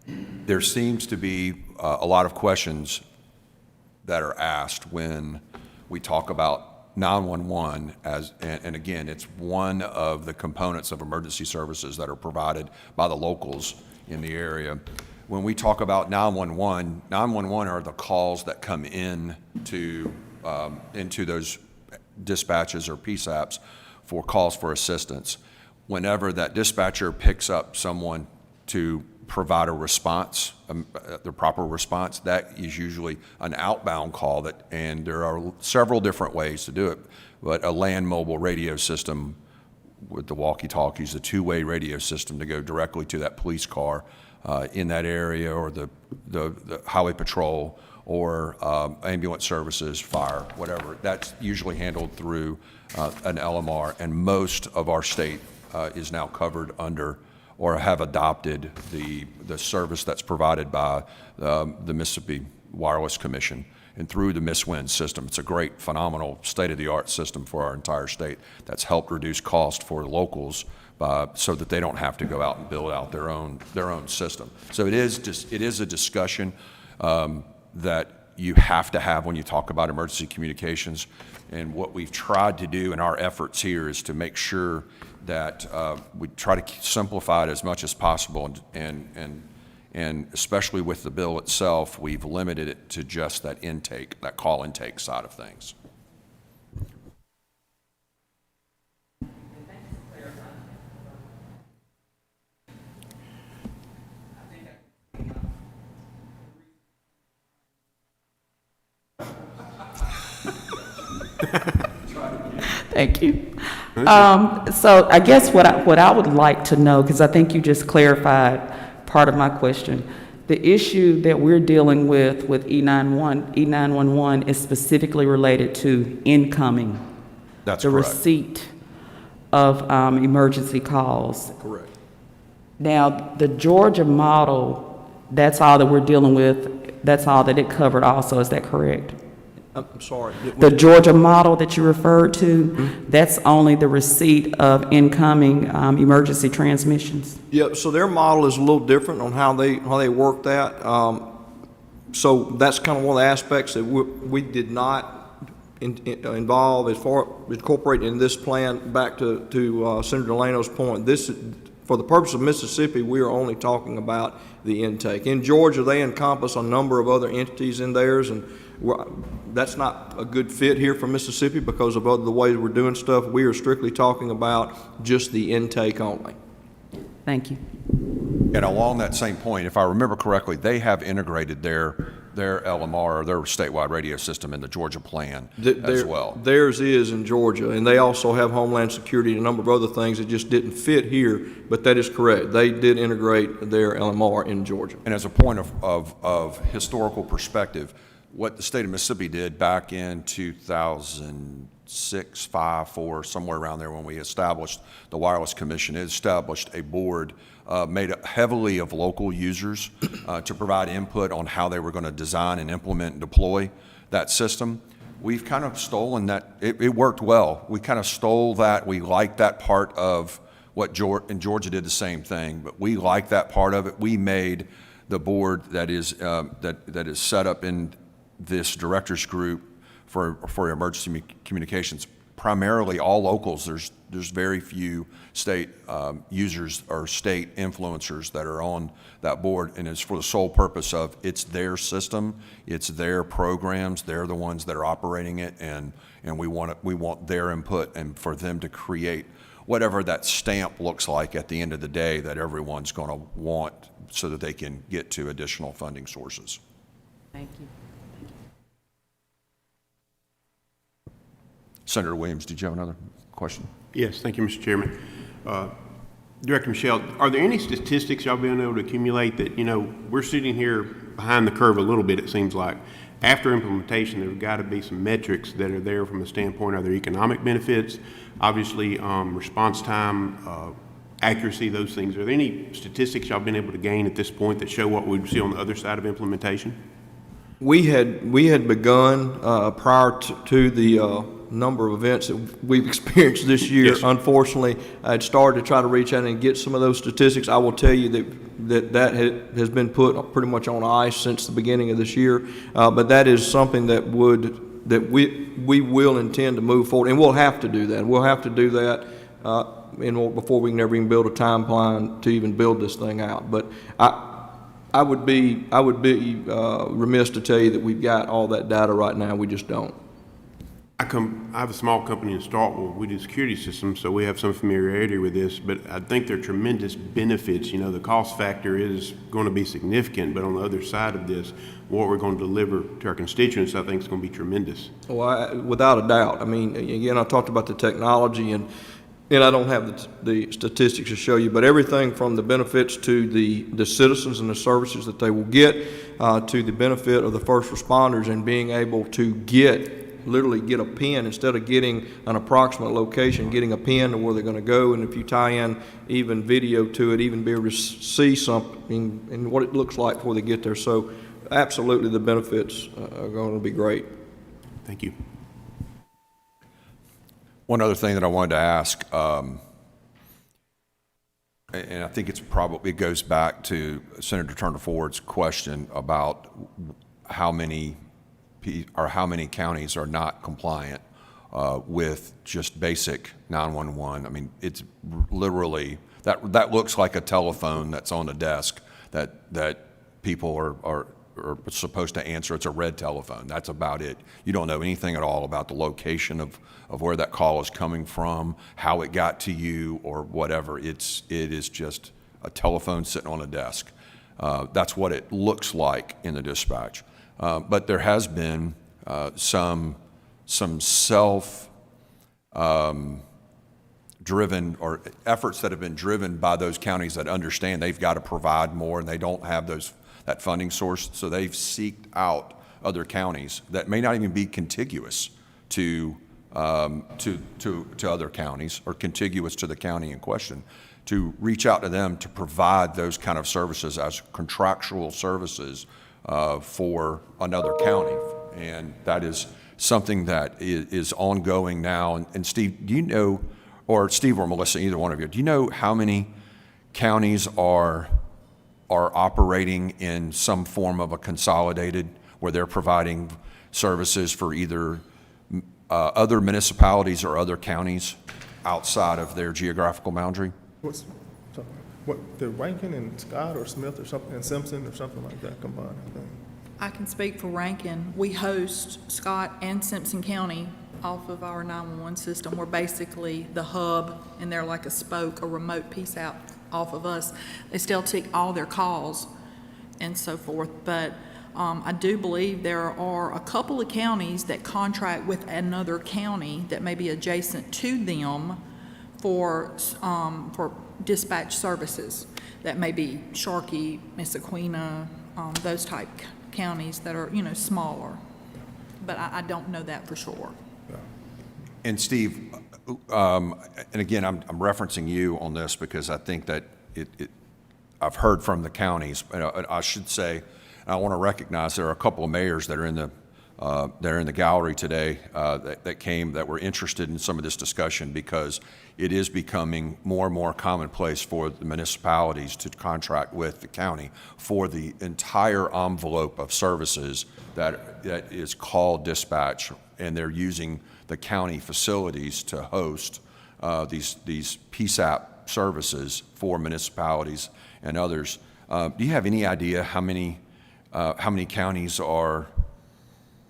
there seems to be a lot of questions that are asked when we talk about 911 and again, it's one of the components of emergency services that are provided by the locals in the area. when we talk about 911, 911 are the calls that come in into those dispatches or PSAPs for calls for assistance. Whenever that dispatcher picks up someone to provide a response, the proper response, that is usually an outbound call and there are several different ways to do it, but a land mobile radio system with the walkie-talkies, a two-way radio system to go directly to that police car in that area, or the highway patrol, or ambulance services, fire, whatever. That's usually handled through an LMR, and most of our state is now covered under or have adopted the service that's provided by the Mississippi Wireless Commission and through the MISWIN system. It's a great, phenomenal, state-of-the-art system for our entire state that's helped reduce cost for locals so that they don't have to go out and build out their own system. So it is a discussion that you have to have when you talk about emergency communications. And what we've tried to do in our efforts here is to make sure that we try to simplify it as much as possible, and especially with the bill itself, we've limited it to just that intake, that call intake side of things. Thank you. So I guess what I would like to know, because I think you just clarified part of my question, the issue that we're dealing with E911 is specifically related to incoming. That's the correct. Receipt of emergency calls. Correct. Now, the Georgia model, that's all that we're dealing with, that's all that it covered also, is that correct? I'm sorry. The Georgia model that you referred to, that's only the receipt of incoming emergency transmissions? Yep, so their model is a little different on how they work that. So that's kind of one of the aspects that we did not involve as far incorporate in this plan. Back to Senator Delano's point, this, for the purpose of Mississippi, we are only talking about the intake. In Georgia, they encompass a number of other entities in theirs, and that's not a good fit here for Mississippi because of the ways we're doing stuff. We are strictly talking about just the intake only. Thank you. And along that same point, if I remember correctly, they have integrated their LMR, or their statewide radio system, in the Georgia plan as well. Theirs is in Georgia, and they also have Homeland Security and a number of other things that just didn't fit here, but that is correct. They did integrate their LMR in Georgia. And as a point of historical perspective, what the state of Mississippi did back in 2006, 5, 4, somewhere around there, when we established the Wireless Commission, it established a board made up heavily of local users to provide input on how they were going to design and implement and deploy that system. We've kind of stolen that. It worked well. We kind of stole that. We liked that part of what Georgia did the same thing, but we liked that part of it. We made the board that is set up in this directors group for emergency communications, primarily all locals. There's very few state users or state influencers that are on that board, and it's for the sole purpose of it's their system, it's their programs, they're the ones that are operating it, and we want their input and for them to create whatever that stamp looks like at the end of the day that everyone's going to want so that they can get to additional funding sources. Thank you. Senator Williams, did you have another question? Yes, thank you, Mr. Chairman. Director Michelle, are there any statistics y'all been able to accumulate that, we're sitting here behind the curve a little bit, it seems like. After implementation, there have got to be some metrics that are there from the standpoint of their economic benefits, obviously response time, accuracy, those things. Are there any statistics y'all been able to gain at this point that show what we would see on the other side of implementation? We had begun prior to the number of events that we've experienced this year. Yes. Unfortunately, I'd started to try to reach out and get some of those statistics. I will tell you that has been put pretty much on ice since the beginning of this year. But that is something that we will intend to move forward, and we'll have to do that. We'll have to do that before we can ever even build a timeline to even build this thing out. But I would be remiss to tell you that we've got all that data right now. We just don't. I have a small company in Starkville. We do security systems, so we have some familiarity with this, but I think there are tremendous benefits. You know, the cost factor is going to be significant, but on the other side of this, what we're going to deliver to our constituents, I think is going to be tremendous. Well, without a doubt. I mean, again, I talked about the technology, and I don't have the statistics to show you, but everything from the benefits to the citizens and the services that they will get, to the benefit of the first responders and being able to literally get a pin instead of getting an approximate location, getting a pin to where they're going to go. And if you tie in even video to it, even be able to see something and what it looks like before they get there. So absolutely the benefits are going to be great. Thank you. One other thing that I wanted to ask, and I think it goes back to Senator Turner Ford's question about how many counties are not compliant with just basic 911. I mean, it's literally, that looks like a telephone that's on a desk that people are supposed to answer. It's a red telephone. That's about it. You don't know anything at all about the location of where that call is coming from, how it got to you, or whatever. It is just a telephone sitting on a desk. That's what it looks like in the dispatch. But there has been some self-driven or efforts that have been driven by those counties that understand they've got to provide more and they don't have that funding source. So they've seeked out other counties that may not even be contiguous to other counties or contiguous to the county in question, to reach out to them to provide those kind of services as contractual services for another county. And that is something that is ongoing now. And Steve, do you know, or Steve or Melissa, either one of you, do you know how many counties are operating in some form of a consolidated, where they're providing services for either other municipalities or other counties outside of their geographical boundary? The Rankin and Scott or Smith or something, and Simpson or something like that combined, I think. I can speak for Rankin. We host Scott and Simpson County off of our 911 system. We're basically the hub, and they're like a spoke, a remote piece out off of us. They still take all their calls and so forth, but I do believe there are a couple of counties that contract with another county that may be adjacent to them for dispatch services. That may be Sharkey, Missaquina, those type counties that are, smaller. But I don't know that for sure. And Steve, and again, I'm referencing you on this because I think that I've heard from the counties. I should say, I want to recognize there are a couple of mayors that are in the gallery today that were interested in some of this discussion, because it is becoming more and more commonplace for the municipalities to contract with the county for the entire envelope of services that is called dispatch, and they're using the county facilities to host these PSAP services for municipalities and others. Do you have any idea how many counties or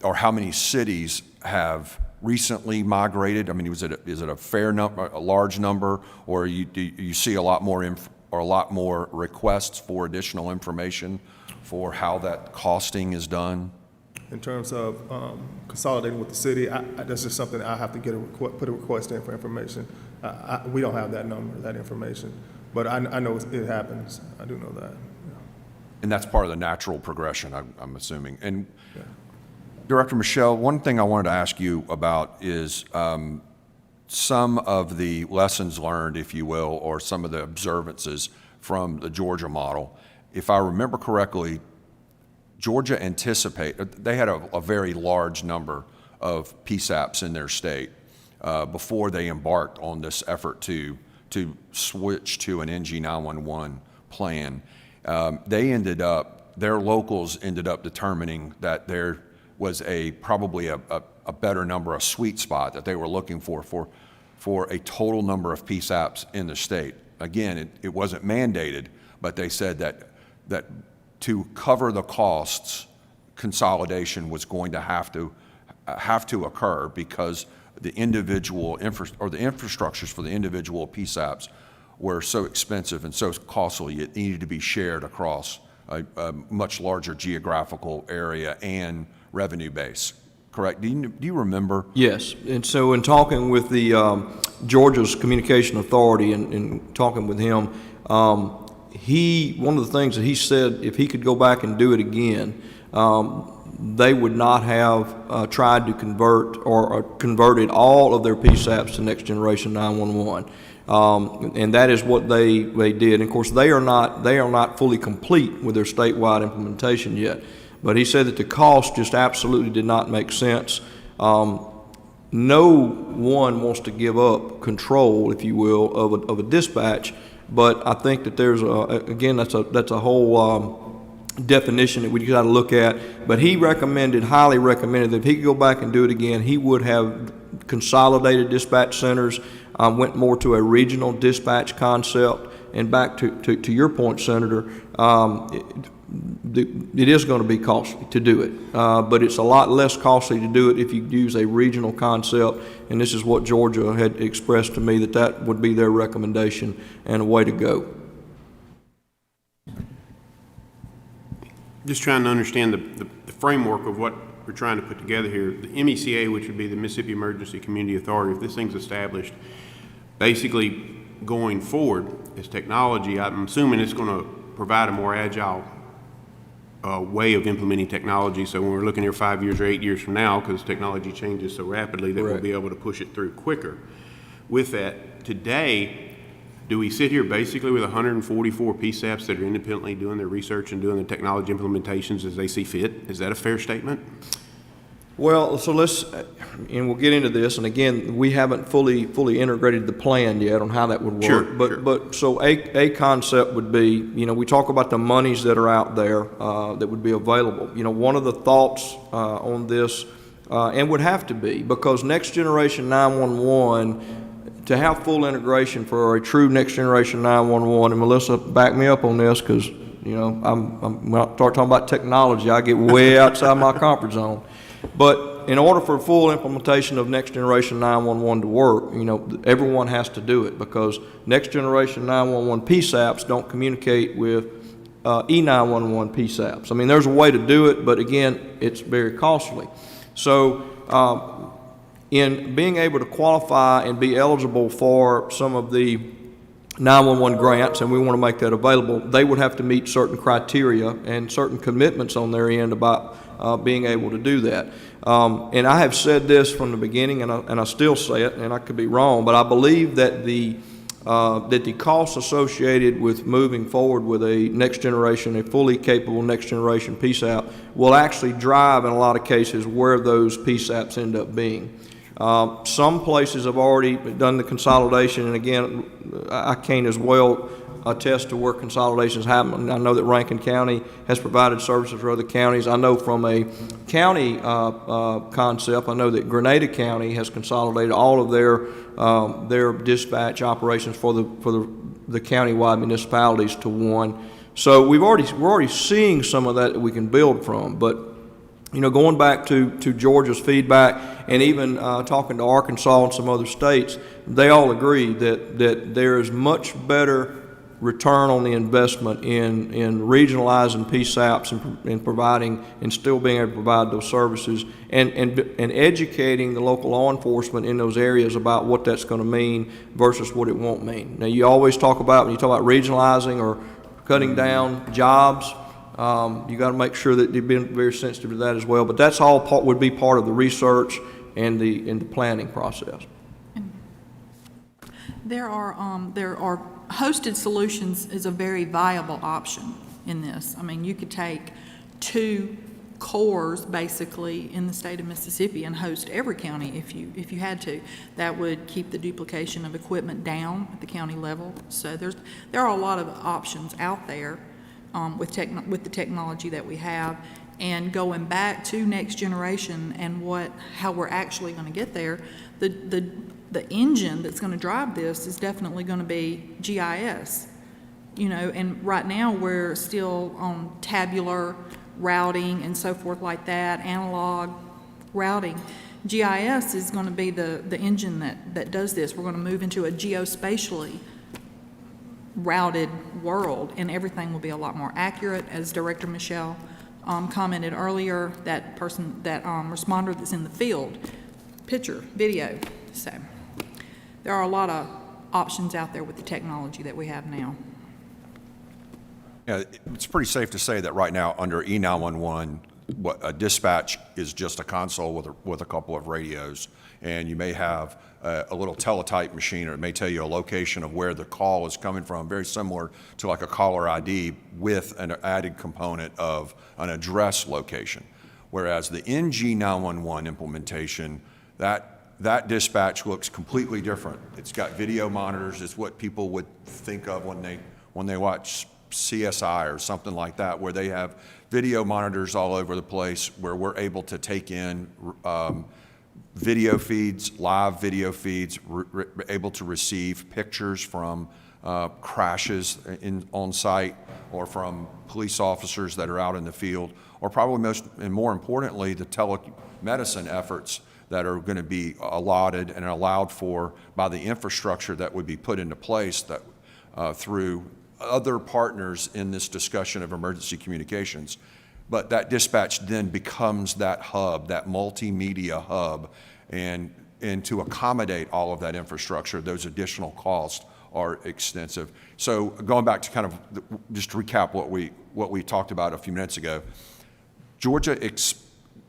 how many cities have recently migrated? I mean, is it a fair number, a large number, or do you see a lot more requests for additional information for how that costing is done? In terms of consolidating with the city, that's just something I have to put a request in for information. We don't have that number, that information, but I know it happens. I do know that. Yeah. And that's part of the natural progression, I'm assuming. And Yeah. Director Michelle, one thing I wanted to ask you about is some of the lessons learned, if you will, or some of the observances from the Georgia model. If I remember correctly, Georgia they had a very large number of PSAPs in their state before they embarked on this effort to switch to an NG 911 plan. Their locals ended up determining that there was probably a better number, a sweet spot that they were looking for a total number of PSAPs in the state. Again, it wasn't mandated, but they said that to cover the costs, consolidation was going to have to occur because the individual the infrastructures for the individual PSAPs were so expensive and so costly, it needed to be shared across a much larger geographical area and revenue base. Correct? Do you remember? Yes, and so in talking with the Georgia's Communication Authority and talking with him, one of the things that he said, if he could go back and do it again, they would not have tried to convert or converted all of their PSAPs to next generation 911. And that is what they did. And of course, they are not fully complete with their statewide implementation yet. But he said that the cost just absolutely did not make sense. No one wants to give up control, if you will, of a dispatch. But I think that there's that's a whole definition that we got to look at. But he highly recommended that if he could go back and do it again, he would have consolidated dispatch centers, went more to a regional dispatch concept. And back to your point, Senator, it is going to be costly to do it, but it's a lot less costly to do it if you use a regional concept, and this is what Georgia had expressed to me, that would be their recommendation and a way to go. Just trying to understand the framework of what we're trying to put together here. The MECA, which would be the Mississippi Emergency Community Authority, if this thing's established, basically going forward as technology, I'm assuming it's going to provide a more agile way of implementing technology. So when we're looking here 5 years or 8 years from now, because technology changes so rapidly, that we'll be able to push it through quicker. With that, today, do we sit here basically with 144 PSAPs that are independently doing their research and doing the technology implementations as they see fit? Is that a fair statement? Well, so and we'll get into this, and again, we haven't fully integrated the plan yet on how that would work. Sure, but so a concept would be, we talk about the monies that are out there that would be available. One of the thoughts on this, and would have to be, because next generation 911, to have full integration for a true next generation 911, and Melissa, back me up on this, because when I start talking about technology, I get way outside my comfort zone. But in order for full implementation of next generation 911 to work, everyone has to do it, because next generation 911 PSAPs don't communicate with E911 PSAPs. I mean, there's a way to do it, but again, it's very costly. So in being able to qualify and be eligible for some of the 911 grants, and we want to make that available, they would have to meet certain criteria and certain commitments on their end about being able to do that. And I have said this from the beginning, and I still say it, and I could be wrong, but I believe that the costs associated with moving forward with a next generation, a fully capable next generation PSAP, will actually drive in a lot of cases where those PSAPs end up being. Some places have already done the consolidation, and again, I can't as well attest to where consolidations happen. I know that Rankin County has provided services for other counties. I know from a county concept, I know that Grenada County has consolidated all of their dispatch operations for the countywide municipalities to one. So we're already seeing some of that we can build from. But going back to Georgia's feedback, and even talking to Arkansas and some other states, they all agree that there is much better return on the investment in regionalizing PSAPs and providing and still being able to provide those services and educating the local law enforcement in those areas about what that's going to mean versus what it won't mean. Now, you always talk about, when you talk about regionalizing or cutting down jobs, you got to make sure that you've been very sensitive to that as well. But that's all would be part of the research and the planning process. There are hosted solutions is a very viable option in this. I mean, you could take 2 cores basically in the state of Mississippi and host every county if you had to. That would keep the duplication of equipment down at the county level. So there are a lot of options out there with the technology that we have. And going back to next generation and how we're actually going to get there, the engine that's going to drive this is definitely going to be GIS. you know, and right now we're still on tabular routing and so forth like that, analog routing. GIS is going to be the engine that does this. We're going to move into a geospatially routed world, and everything will be a lot more accurate. As Director Michelle commented earlier, that responder that's in the field, picture, video. So there are a lot of options out there with the technology that we have now. Yeah, it's pretty safe to say that right now, under E911, what a dispatch is just a console with a couple of radios, and you may have a little teletype machine, or it may tell you a location of where the call is coming from, very similar to like a caller ID with an added component of an address location. Whereas the NG911 implementation, that dispatch looks completely different. It's got video monitors. It's what people would think of when they watch CSI or something like that, where they have video monitors all over the place, where we're able to take in video feeds, live video feeds, able to receive pictures from crashes on site, or from police officers that are out in the field, or probably most and more importantly, the telemedicine efforts that are going to be allotted and allowed for by the infrastructure that would be put into place that through other partners in this discussion of emergency communications. But that dispatch then becomes that hub, that multimedia hub, and to accommodate all of that infrastructure, those additional costs are extensive. So going back to kind of just to recap what we talked about a few minutes ago, Georgia,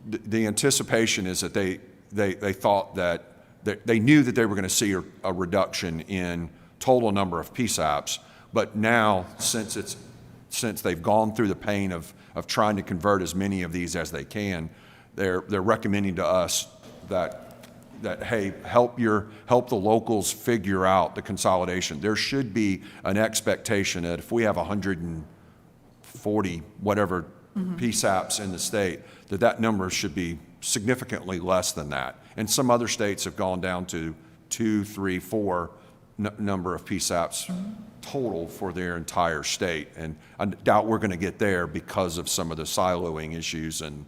the anticipation is that they thought that they knew that they were going to see a reduction in total number of PSAPs, but now since they've gone through the pain of trying to convert as many of these as they can, they're recommending to us that hey, help the locals figure out the consolidation. There should be an expectation that if we have 140 whatever PSAPs in the state, that number should be significantly less than that. And some other states have gone down to 2, 3, 4 number of PSAPs total for their entire state. And I doubt we're going to get there because of some of the siloing issues and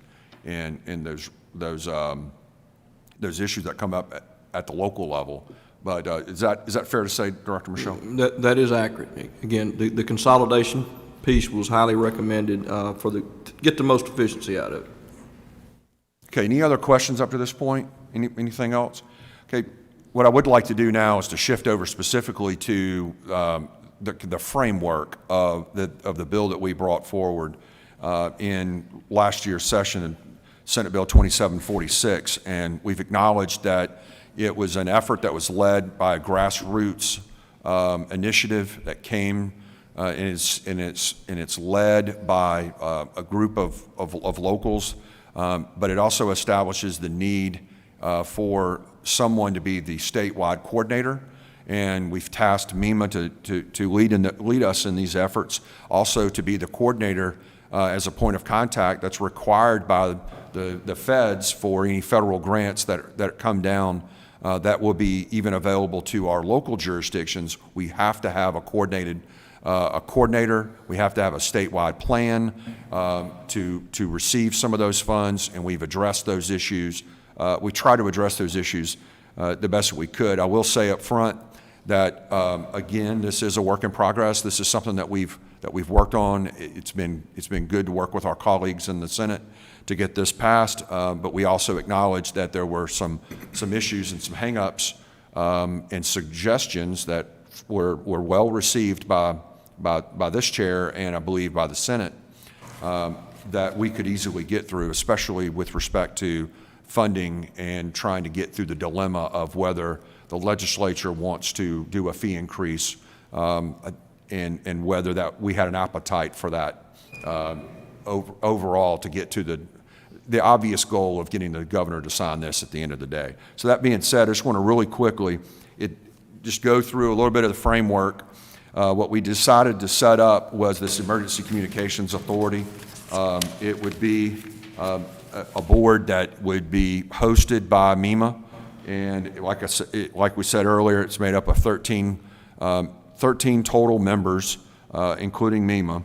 those issues that come up at the local level. But is that fair to say, Director Michelle? That is accurate. Again, the consolidation piece was highly recommended to get the most efficiency out of it. Okay, any other questions up to this point? Anything else? Okay, what I would like to do now is to shift over specifically to the framework of the bill that we brought forward in last year's session, Senate Bill 2746, and we've acknowledged that it was an effort that was led by a grassroots initiative that came and it's led by a group of locals, but it also establishes the need for someone to be the statewide coordinator, and we've tasked MEMA to lead us in these efforts, also to be the coordinator as a point of contact that's required by the feds for any federal grants that come down that will be even available to our local jurisdictions. We have to have a coordinator. We have to have a statewide plan to receive some of those funds, and we've addressed those issues. We try to address those issues the best that we could. I will say up front that again, this is a work in progress. This is something that we've worked on. It's been good to work with our colleagues in the Senate to get this passed, but we also acknowledge that there were some issues and some hang-ups and suggestions that were well received by this chair and I believe by the Senate that we could easily get through, especially with respect to funding and trying to get through the dilemma of whether the legislature wants to do a fee increase and whether that we had an appetite for that overall to get to the obvious goal of getting the governor to sign this at the end of the day. So that being said, I just want to really quickly just go through a little bit of the framework. What we decided to set up was this Emergency Communications Authority. It would be a board that would be hosted by MEMA, and like we said earlier, it's made up of 13 total members including MEMA,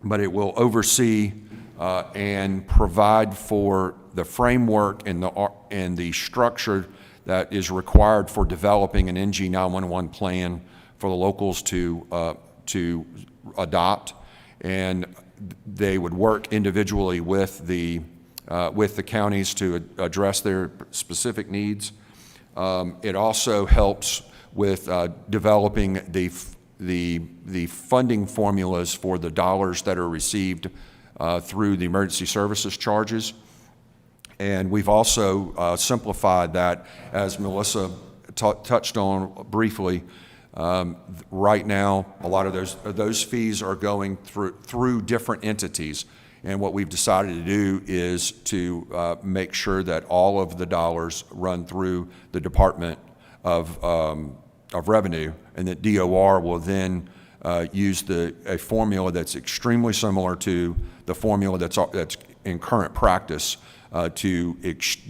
but it will oversee and provide for the framework and the structure that is required for developing an NG 911 plan for the locals to adopt, and they would work individually with the counties to address their specific needs. It also helps with developing the funding formulas for the dollars that are received through the emergency services charges. And we've also simplified that, as Melissa touched on briefly. Right now, a lot of those fees are going through different entities. And what we've decided to do is to make sure that all of the dollars run through the Department of Revenue, and that DOR will then use a formula that's extremely similar to the formula that's in current practice to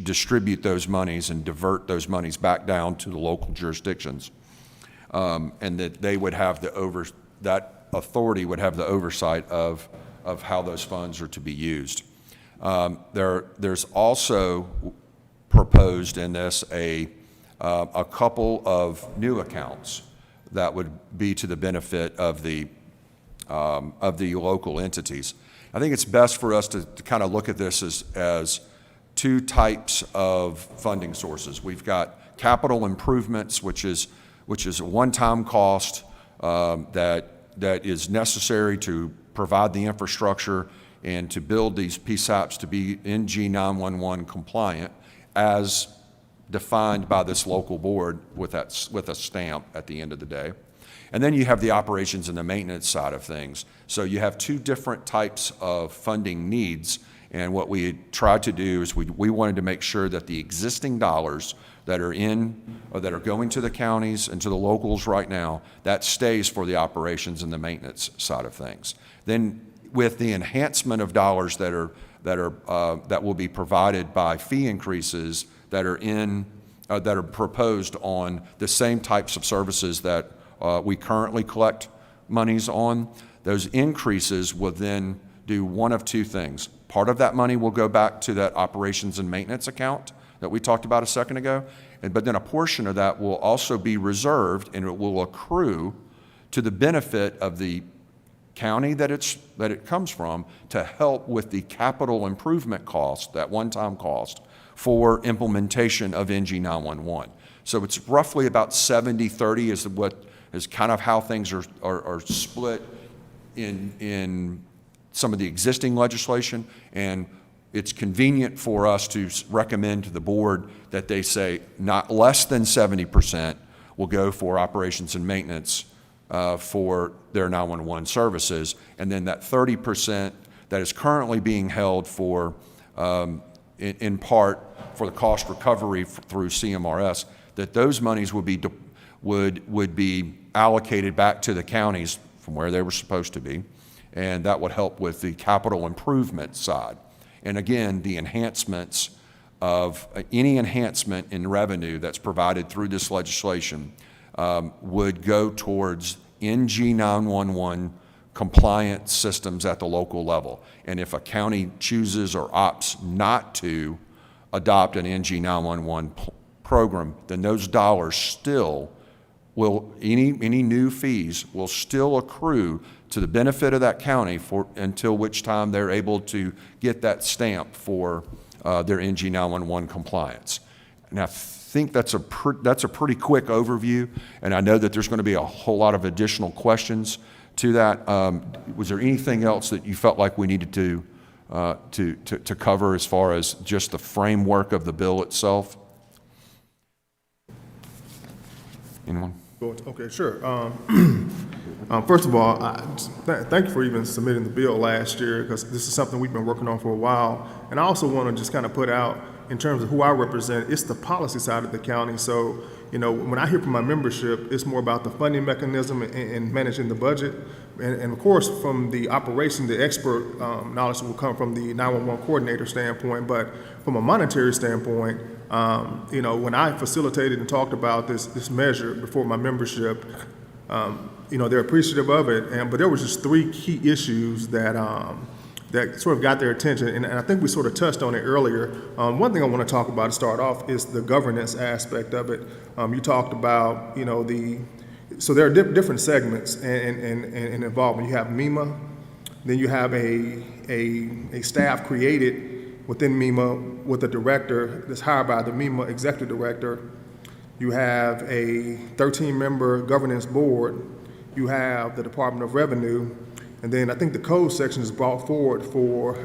distribute those monies and divert those monies back down to the local jurisdictions, and that they would have that authority would have the oversight of how those funds are to be used. There's also proposed in this a couple of new accounts that would be to the benefit of the local entities. I think it's best for us to kind of look at this as two types of funding sources. We've got capital improvements, which is a one-time cost that is necessary to provide the infrastructure and to build these PSAPs to be NG 911 compliant as defined by this local board with a stamp at the end of the day. And then you have the operations and the maintenance side of things. So you have two different types of funding needs, and what we tried to do is we wanted to make sure that the existing dollars that are that are going to the counties and to the locals right now, that stays for the operations and the maintenance side of things. Then with the enhancement of dollars that will be provided by fee increases that are proposed on the same types of services that we currently collect monies on, those increases will then do one of two things. Part of that money will go back to that operations and maintenance account that we talked about a second ago, but then a portion of that will also be reserved, and it will accrue to the benefit of the county that it comes from, to help with the capital improvement cost, that one-time cost, for implementation of NG 911. So it's roughly about 70-30 is kind of how things are split in some of the existing legislation, and it's convenient for us to recommend to the board that they say not less than 70% will go for operations and maintenance for their 911 services, and then that 30% that is currently being held for, in part, for the cost recovery through CMRS, that those monies would be allocated back to the counties from where they were supposed to be, and that would help with the capital improvement side. And again, the enhancements of any enhancement in revenue that's provided through this legislation would go towards NG 911 compliant systems at the local level. And if a county chooses or opts not to adopt an NG 911 program, then those dollars still will, any new fees will still accrue to the benefit of that county until which time they're able to get that stamp for their NG 911 compliance. And I think that's a pretty quick overview, and I know that there's going to be a whole lot of additional questions to that. Was there anything else that you felt like we needed to cover as far as just the framework of the bill itself? Anyone? Okay, sure. First of all, thank you for even submitting the bill last year, because this is something we've been working on for a while. And I also want to just kind of put out, in terms of who I represent, it's the policy side of the county. So, when I hear from my membership, it's more about the funding mechanism and managing the budget. And of course, from the operation, the expert knowledge will come from the 911 coordinator standpoint. But from a monetary standpoint, when I facilitated and talked about this measure before my membership, they're appreciative of it, but there was just three key issues that that sort of got their attention, and I think we sort of touched on it earlier. One thing I want to talk about to start off is the governance aspect of it. You talked about, so there are different segments and involvement. You have MEMA, then you have a staff created within MEMA with a director that's hired by the MEMA executive director. You have a 13-member governance board. You have the Department of Revenue. And then I think the code section is brought forward for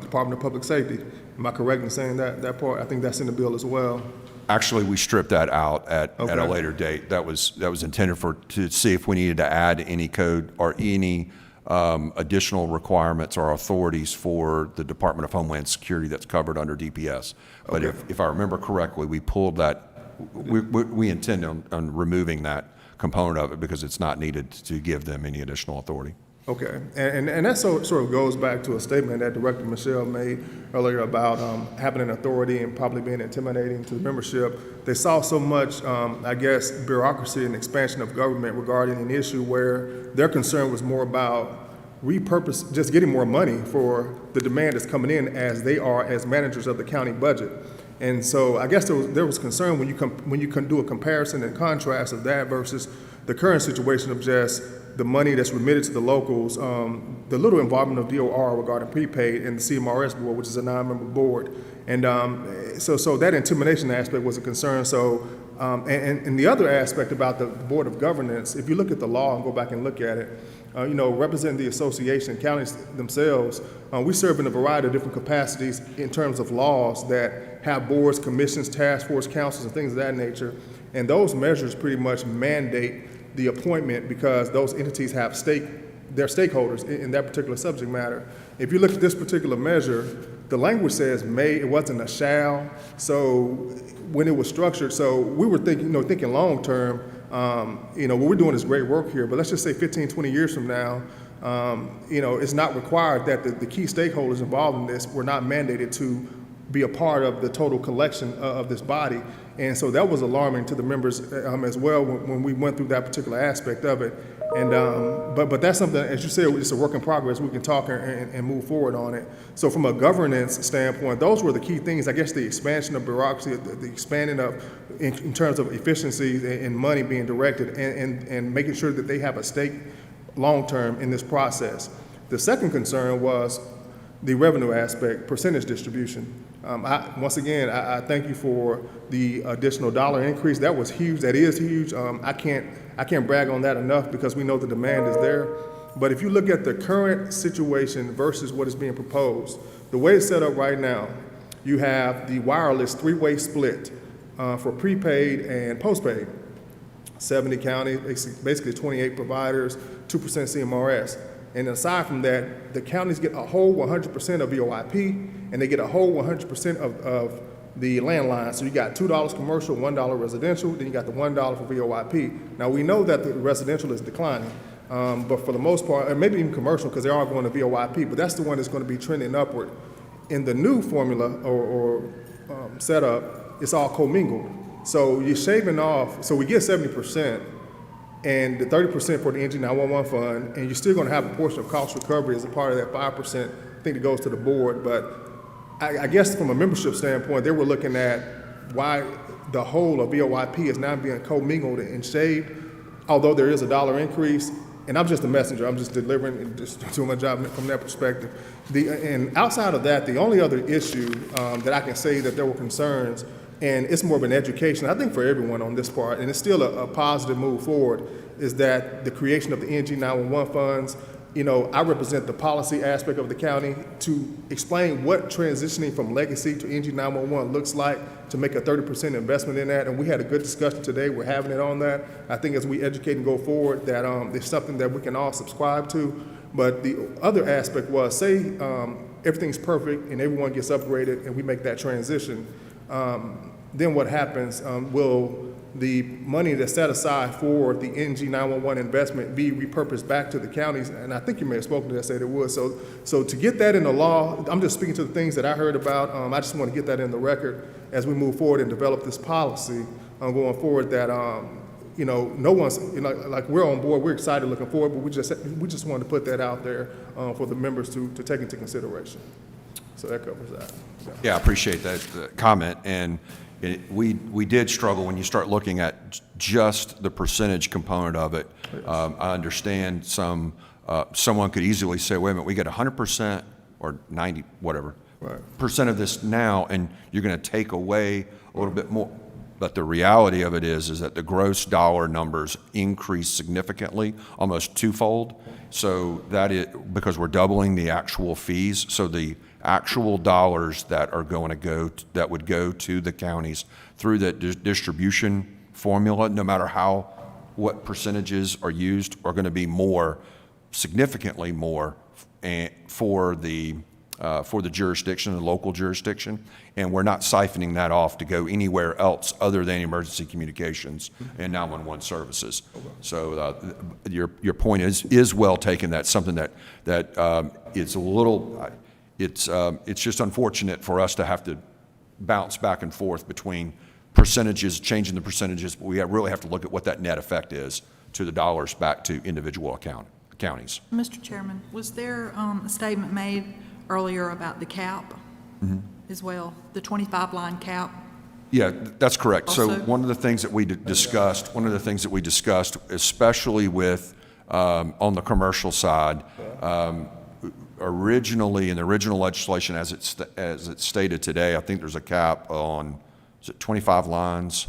Department of Public Safety. Am I correct in saying that part? I think that's in the bill as well. Actually, we stripped that out at a Okay. later date. That was intended to see if we needed to add any code or any additional requirements or authorities for the Department of Homeland Security that's covered under DPS. But Okay. if I remember correctly, we pulled that. We intend on removing that component of it because it's not needed to give them any additional authority. Okay, and that sort of goes back to a statement that Director Michelle made earlier about having an authority and probably being intimidating to the membership. They saw so much, I guess, bureaucracy and expansion of government regarding an issue where their concern was more about just getting more money for the demand that's coming in as they are as managers of the county budget. And so I guess there was concern when you can do a comparison and contrast of that versus the current situation of just the money that's remitted to the locals, the little involvement of DOR regarding prepaid and the CMRS board, which is a 9-member board. And so that intimidation aspect was a concern. So, and the other aspect about the Board of Governance, if you look at the law and go back and look at it, representing the association, counties themselves, we serve in a variety of different capacities in terms of laws that have boards, commissions, task force, councils, and things of that nature. And those measures pretty much mandate the appointment because those entities have they're stakeholders in that particular subject matter. If you look at this particular measure, the language says may, it wasn't a shall. So when it was structured, so we were thinking long term, what we're doing is great work here, but let's just say 15, 20 years from now, it's not required that the key stakeholders involved in this were not mandated to be a part of the total collection of this body. And so that was alarming to the members as well when we went through that particular aspect of it. And but that's something, as you said, it's a work in progress. We can talk and move forward on it. So from a governance standpoint, those were the key things. I guess the expansion of bureaucracy, the expanding of in terms of efficiencies and money being directed, and making sure that they have a stake long term in this process. The second concern was the revenue aspect, percentage distribution. Once again, I thank you for the additional dollar increase. That was huge. That is huge. I can't brag on that enough because we know the demand is there. But if you look at the current situation versus what is being proposed, the way it's set up right now, you have the wireless three-way split for prepaid and postpaid. 70 counties, basically 28 providers, 2% CMRS. And aside from that, the counties get a whole 100% of VoIP, and they get a whole 100% of the landline. So you got $2 commercial, $1 residential, then you got the $1 for VoIP. Now we know that the residential is declining, but for the most part, and maybe even commercial, because they are going to VoIP, but that's the one that's going to be trending upward. In the new formula or setup, it's all commingled. So you're shaving off, so we get 70%, and the 30% for the NG 911 fund, and you're still going to have a portion of cost recovery as a part of that 5%, I think that goes to the board. But I guess from a membership standpoint, they were looking at why the whole of VoIP is now being commingled and shaved, although there is a dollar increase. And I'm just a messenger. I'm just delivering and just doing my job from that perspective. And outside of that, the only other issue that I can say that there were concerns, and it's more of an education, I think, for everyone on this part, and it's still a positive move forward, is that the creation of the NG 911 funds. I represent the policy aspect of the county to explain what transitioning from legacy to NG 911 looks like, to make a 30% investment in that. And we had a good discussion today. We're having it on that. I think as we educate and go forward, that it's something that we can all subscribe to. But the other aspect was, say everything's perfect and everyone gets upgraded and we make that transition, then what happens? Will the money that's set aside for the NG 911 investment be repurposed back to the counties? And I think you may have spoken to that, said it would. So to get that in the law, I'm just speaking to the things that I heard about. I just want to get that in the record as we move forward and develop this policy going forward, that you know, no one's, you know, like we're on board, we're excited, looking forward, but we just wanted to put that out there for the members to take into consideration. So that covers that. Yeah, I appreciate that comment, and we did struggle when you start looking at just the percentage component of it. I understand someone could easily say, wait a minute, we get 100% or 90, whatever, percent of this now, and you're going to take away a little bit more. But the reality of it is that the gross dollar numbers increase significantly, almost twofold. So that is because we're doubling the actual fees. So the actual dollars that are going to go that would go to the counties through that distribution formula, no matter what percentages are used, are going to be more, significantly more, for the jurisdiction, the local jurisdiction, and we're not siphoning that off to go anywhere else other than emergency communications and 911 services. So your point is well taken. That's something that it's a little, it's just unfortunate for us to have to bounce back and forth between percentages, changing the percentages, but we really have to look at what that net effect is to the dollars back to individual counties. Mr. Chairman, was there a statement made earlier about the cap as well, the 25-line cap? Yeah, that's correct. So Also- one of the things that we discussed, especially with, on the commercial side, originally, in the original legislation as it's stated today, I think there's a cap on, is it 25 lines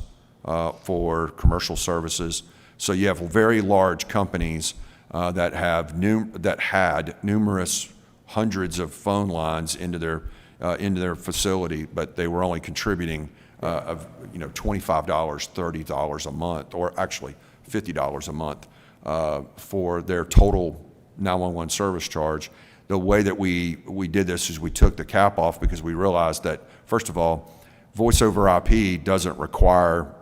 for commercial services? So you have very large companies that had numerous hundreds of phone lines into their facility, but they were only contributing of $25, $30 a month, or actually $50 a month for their total 911 service charge. The way that we did this is we took the cap off because we realized that, first of all, voice over IP doesn't require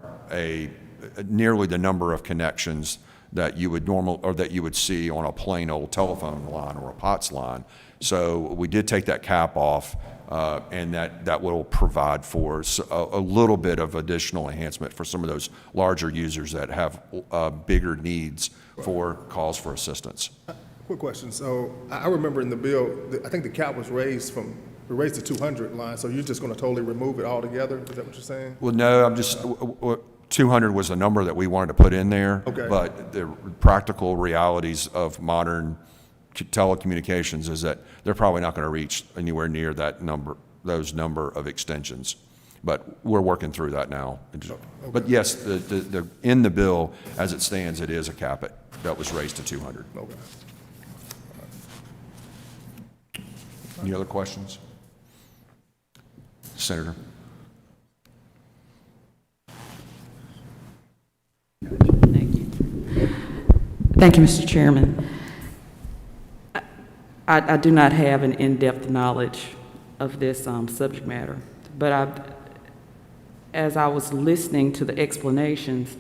nearly the number of connections that you would see on a plain old telephone line or a POTS line. So we did take that cap off, and that will provide for a little bit of additional enhancement for some of those larger users that have bigger needs for calls for assistance. Quick question. So I remember in the bill, I think the cap was raised to 200 lines, so you're just going to totally remove it altogether? Is that what you're saying? Well, no, I'm just, 200 was the number that we wanted to put in there. Okay. But the practical realities of modern telecommunications is that they're probably not going to reach anywhere near those number of extensions. But we're working through that now. Okay. But yes, in the bill, as it stands, it is a cap that was raised to 200. Okay. Any other questions? Senator? Thank you. Thank you, Mr. Chairman. I do not have an in-depth knowledge of this subject matter, but as I was listening to the explanations,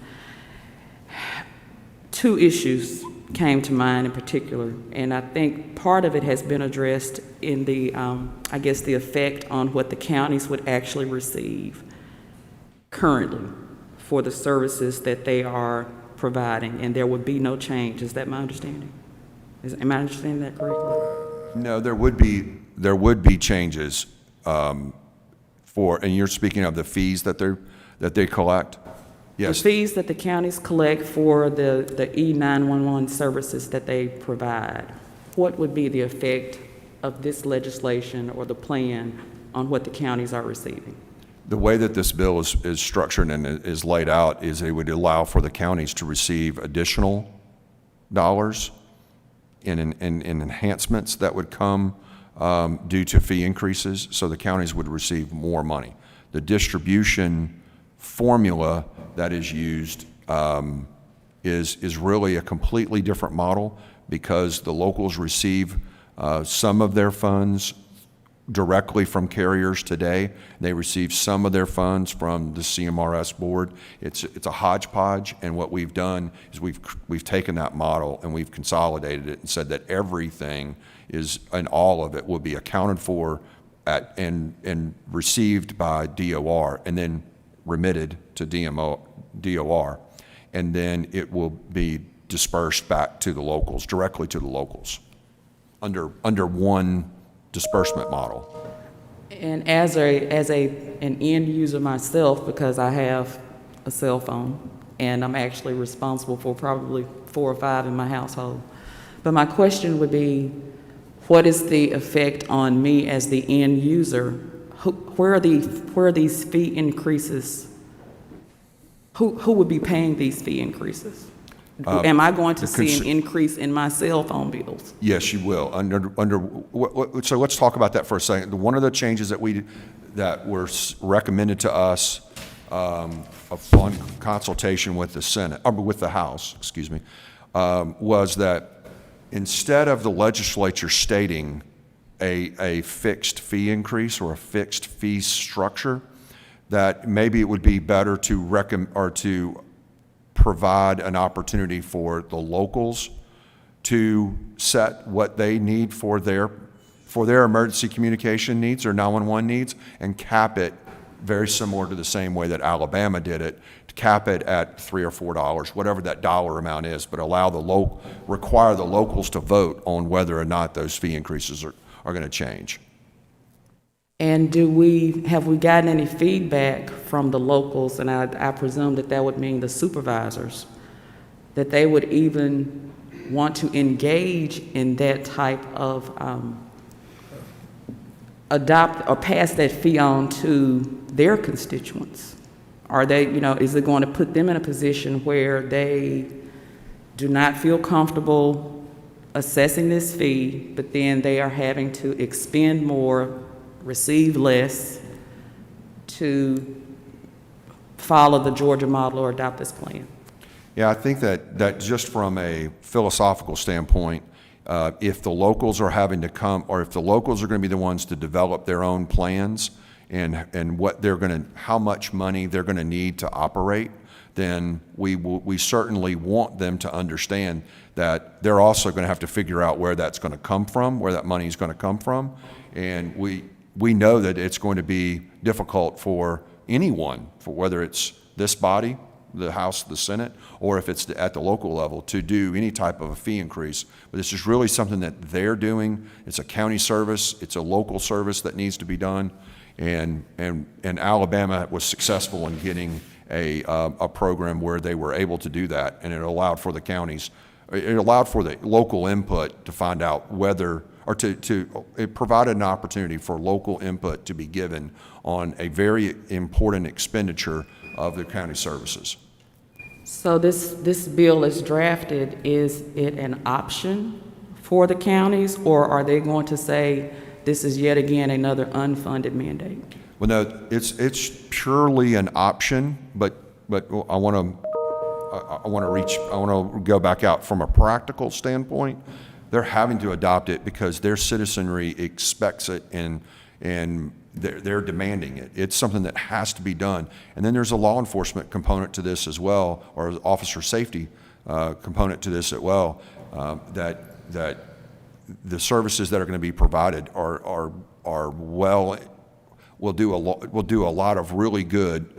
two issues came to mind in particular, and I think part of it has been addressed in the, I guess, the effect on what the counties would actually receive currently for the services that they are providing, and there would be no change. Is that my understanding? Am I understanding that correctly? No, there would be changes and you're speaking of the fees that they collect? Yes. The fees that the counties collect for the E911 services that they provide, what would be the effect of this legislation or the plan on what the counties are receiving? The way that this bill is structured and is laid out is it would allow for the counties to receive additional dollars in enhancements that would come due to fee increases, so the counties would receive more money. The distribution formula that is used is really a completely different model because the locals receive some of their funds directly from carriers today. They receive some of their funds from the CMRS board. It's a hodgepodge, and what we've done is we've taken that model and we've consolidated it and said that everything and all of it will be accounted for and received by DOR and then remitted to DOR. and then it will be dispersed back to the locals, directly to the locals, under one disbursement model. And as an end user myself, because I have a cell phone, and I'm actually responsible for probably 4 or 5 in my household. But my question would be, what is the effect on me as the end user? Where are these fee increases? Who would be paying these fee increases? Am I going to see an increase in my cell phone bills? Yes, you will. So let's talk about that for a second. One of the changes that were recommended to us upon consultation with the Senate, or with the House, excuse me, was that instead of the legislature stating a fixed fee increase or a fixed fee structure, that maybe it would be better to provide an opportunity for the locals to set what they need for their emergency communication needs or 911 needs, and cap it very similar to the same way that Alabama did it, to cap it at $3 or $4, whatever that dollar amount is, but require the locals to vote on whether or not those fee increases are going to change. And have we gotten any feedback from the locals, and I presume that would mean the supervisors, that they would even want to engage in that type of adopt or pass that fee on to their constituents? Are they, is it going to put them in a position where they do not feel comfortable assessing this fee, but then they are having to expend more, receive less to follow the Georgia model or adopt this plan? Yeah, I think that just from a philosophical standpoint, if the locals are having to come, or if the locals are going to be the ones to develop their own plans and what how much money they're going to need to operate, then we certainly want them to understand that they're also going to have to figure out where that's going to come from, where that money is going to come from, and we know that it's going to be difficult for anyone, for whether it's this body, the House, the Senate, or if it's at the local level, to do any type of a fee increase. But this is really something that they're doing. It's a county service. It's a local service that needs to be done. And Alabama was successful in getting a program where they were able to do that, and it allowed for the counties, it allowed for the local input to find out whether, or it provided an opportunity for local input to be given on a very important expenditure of the county services. So this bill is drafted, is it an option for the counties, or are they going to say this is yet again another unfunded mandate? Well, no, it's purely an option, but I want to go back out from a practical standpoint. They're having to adopt it because their citizenry expects it, and they're demanding it. It's something that has to be done. And then there's a law enforcement component to this as well, or officer safety component to this as well, that the services that are going to be provided will do a lot of really good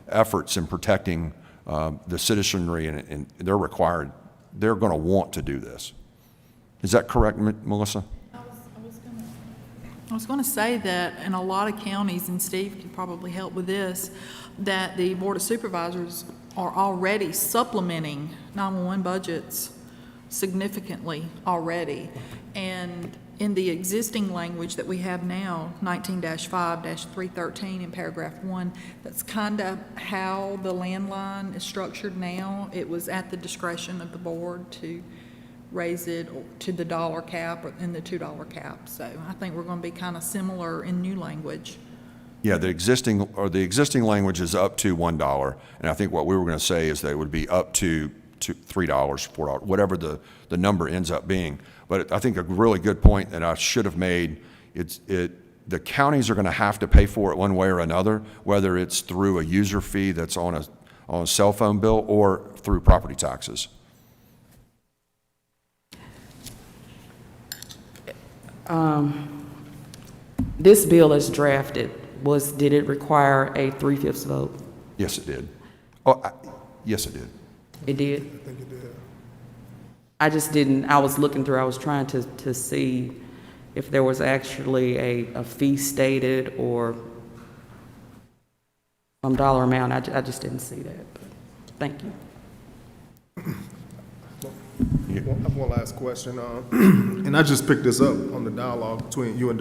efforts in protecting the citizenry, and they're going to want to do this. Is that correct, Melissa? I was going to say that in a lot of counties, and Steve can probably help with this, that the Board of Supervisors are already supplementing 911 budgets significantly already. And in the existing language that we have now, 19-5-313 in paragraph 1, that's kind of how the landline is structured now. It was at the discretion of the board to raise it to the dollar cap and the $2 cap. So I think we're going to be kind of similar in new language. Yeah, the existing language is up to $1, and I think what we were going to say is that it would be up to $3, $4, whatever the number ends up being. But I think a really good point that I should have made, the counties are going to have to pay for it one way or another, whether it's through a user fee that's on a cell phone bill or through property taxes. This bill is drafted. Did it require a 3/5 vote? Yes, it did. Oh, Yes, it did. It did? I think it did. I just didn't, I was looking through, I was trying to see if there was actually a fee stated or some dollar amount. I just didn't see that. But thank you. I have one last question, and I just picked this up on the dialogue between you and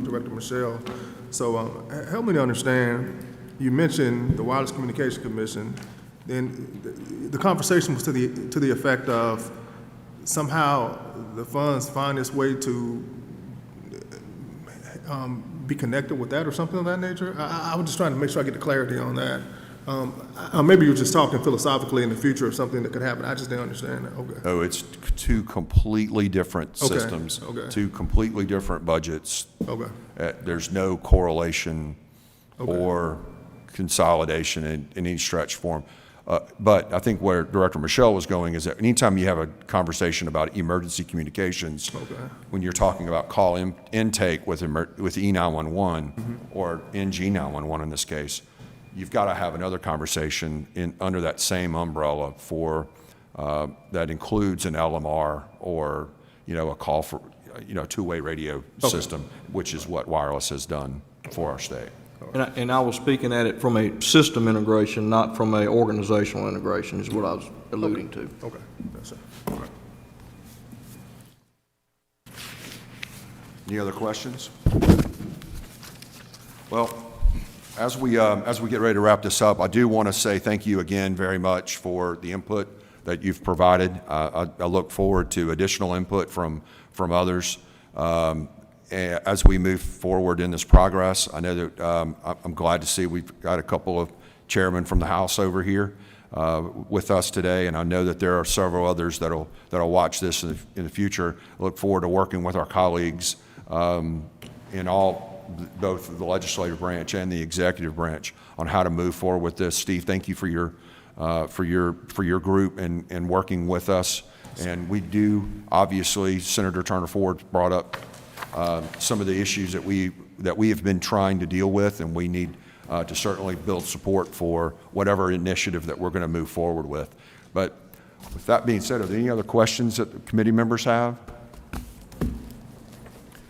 Director Michelle. So help me to understand, you mentioned the Wireless Communication Commission, then the conversation was to the effect of somehow the funds find its way to be connected with that or something of that nature? I was just trying to make sure I get the clarity on that. Maybe you're just talking philosophically in the future of something that could happen. I just didn't understand that. Okay. Oh, it's two completely different Okay, systems, okay. two completely different budgets. Okay. There's no correlation Okay. or consolidation in any stretch form. But I think where Director Michelle was going is that anytime you have a conversation about emergency communications, Okay. when you're talking about call intake with E911 or NG911 in this case, you've got to have another conversation under that same umbrella for that includes an LMR or a call for two-way radio system, which is what wireless has done for our state. And I was speaking at it from a system integration, not from a organizational integration, is what I was alluding to. Okay. That's it. All right. Any other questions? Well, as we get ready to wrap this up, I do want to say thank you again very much for the input that you've provided. I look forward to additional input from others as we move forward in this progress. I know that I'm glad to see we've got a couple of chairmen from the House over here with us today, and I know that there are several others that'll watch this in the future. I look forward to working with our colleagues in both the legislative branch and the executive branch on how to move forward with this. Steve, thank you for your group and working with us. And we do, obviously, Senator Turner Ford brought up some of the issues that we have been trying to deal with, and we need to certainly build support for whatever initiative that we're going to move forward with. But with that being said, are there any other questions that the committee members have?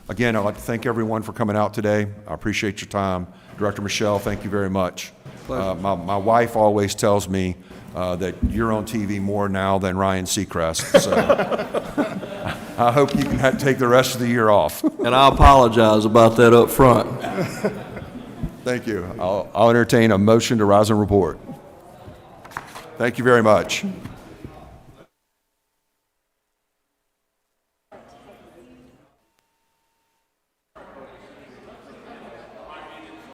Again, I'd like to thank everyone for coming out today. I appreciate your time. Director Michelle, thank you very much. My wife always tells me that you're on TV more now than Ryan Seacrest, so I hope you can take the rest of the year off. And I apologize about that up front. Thank you. I'll entertain a motion to rise and report. Thank you very much.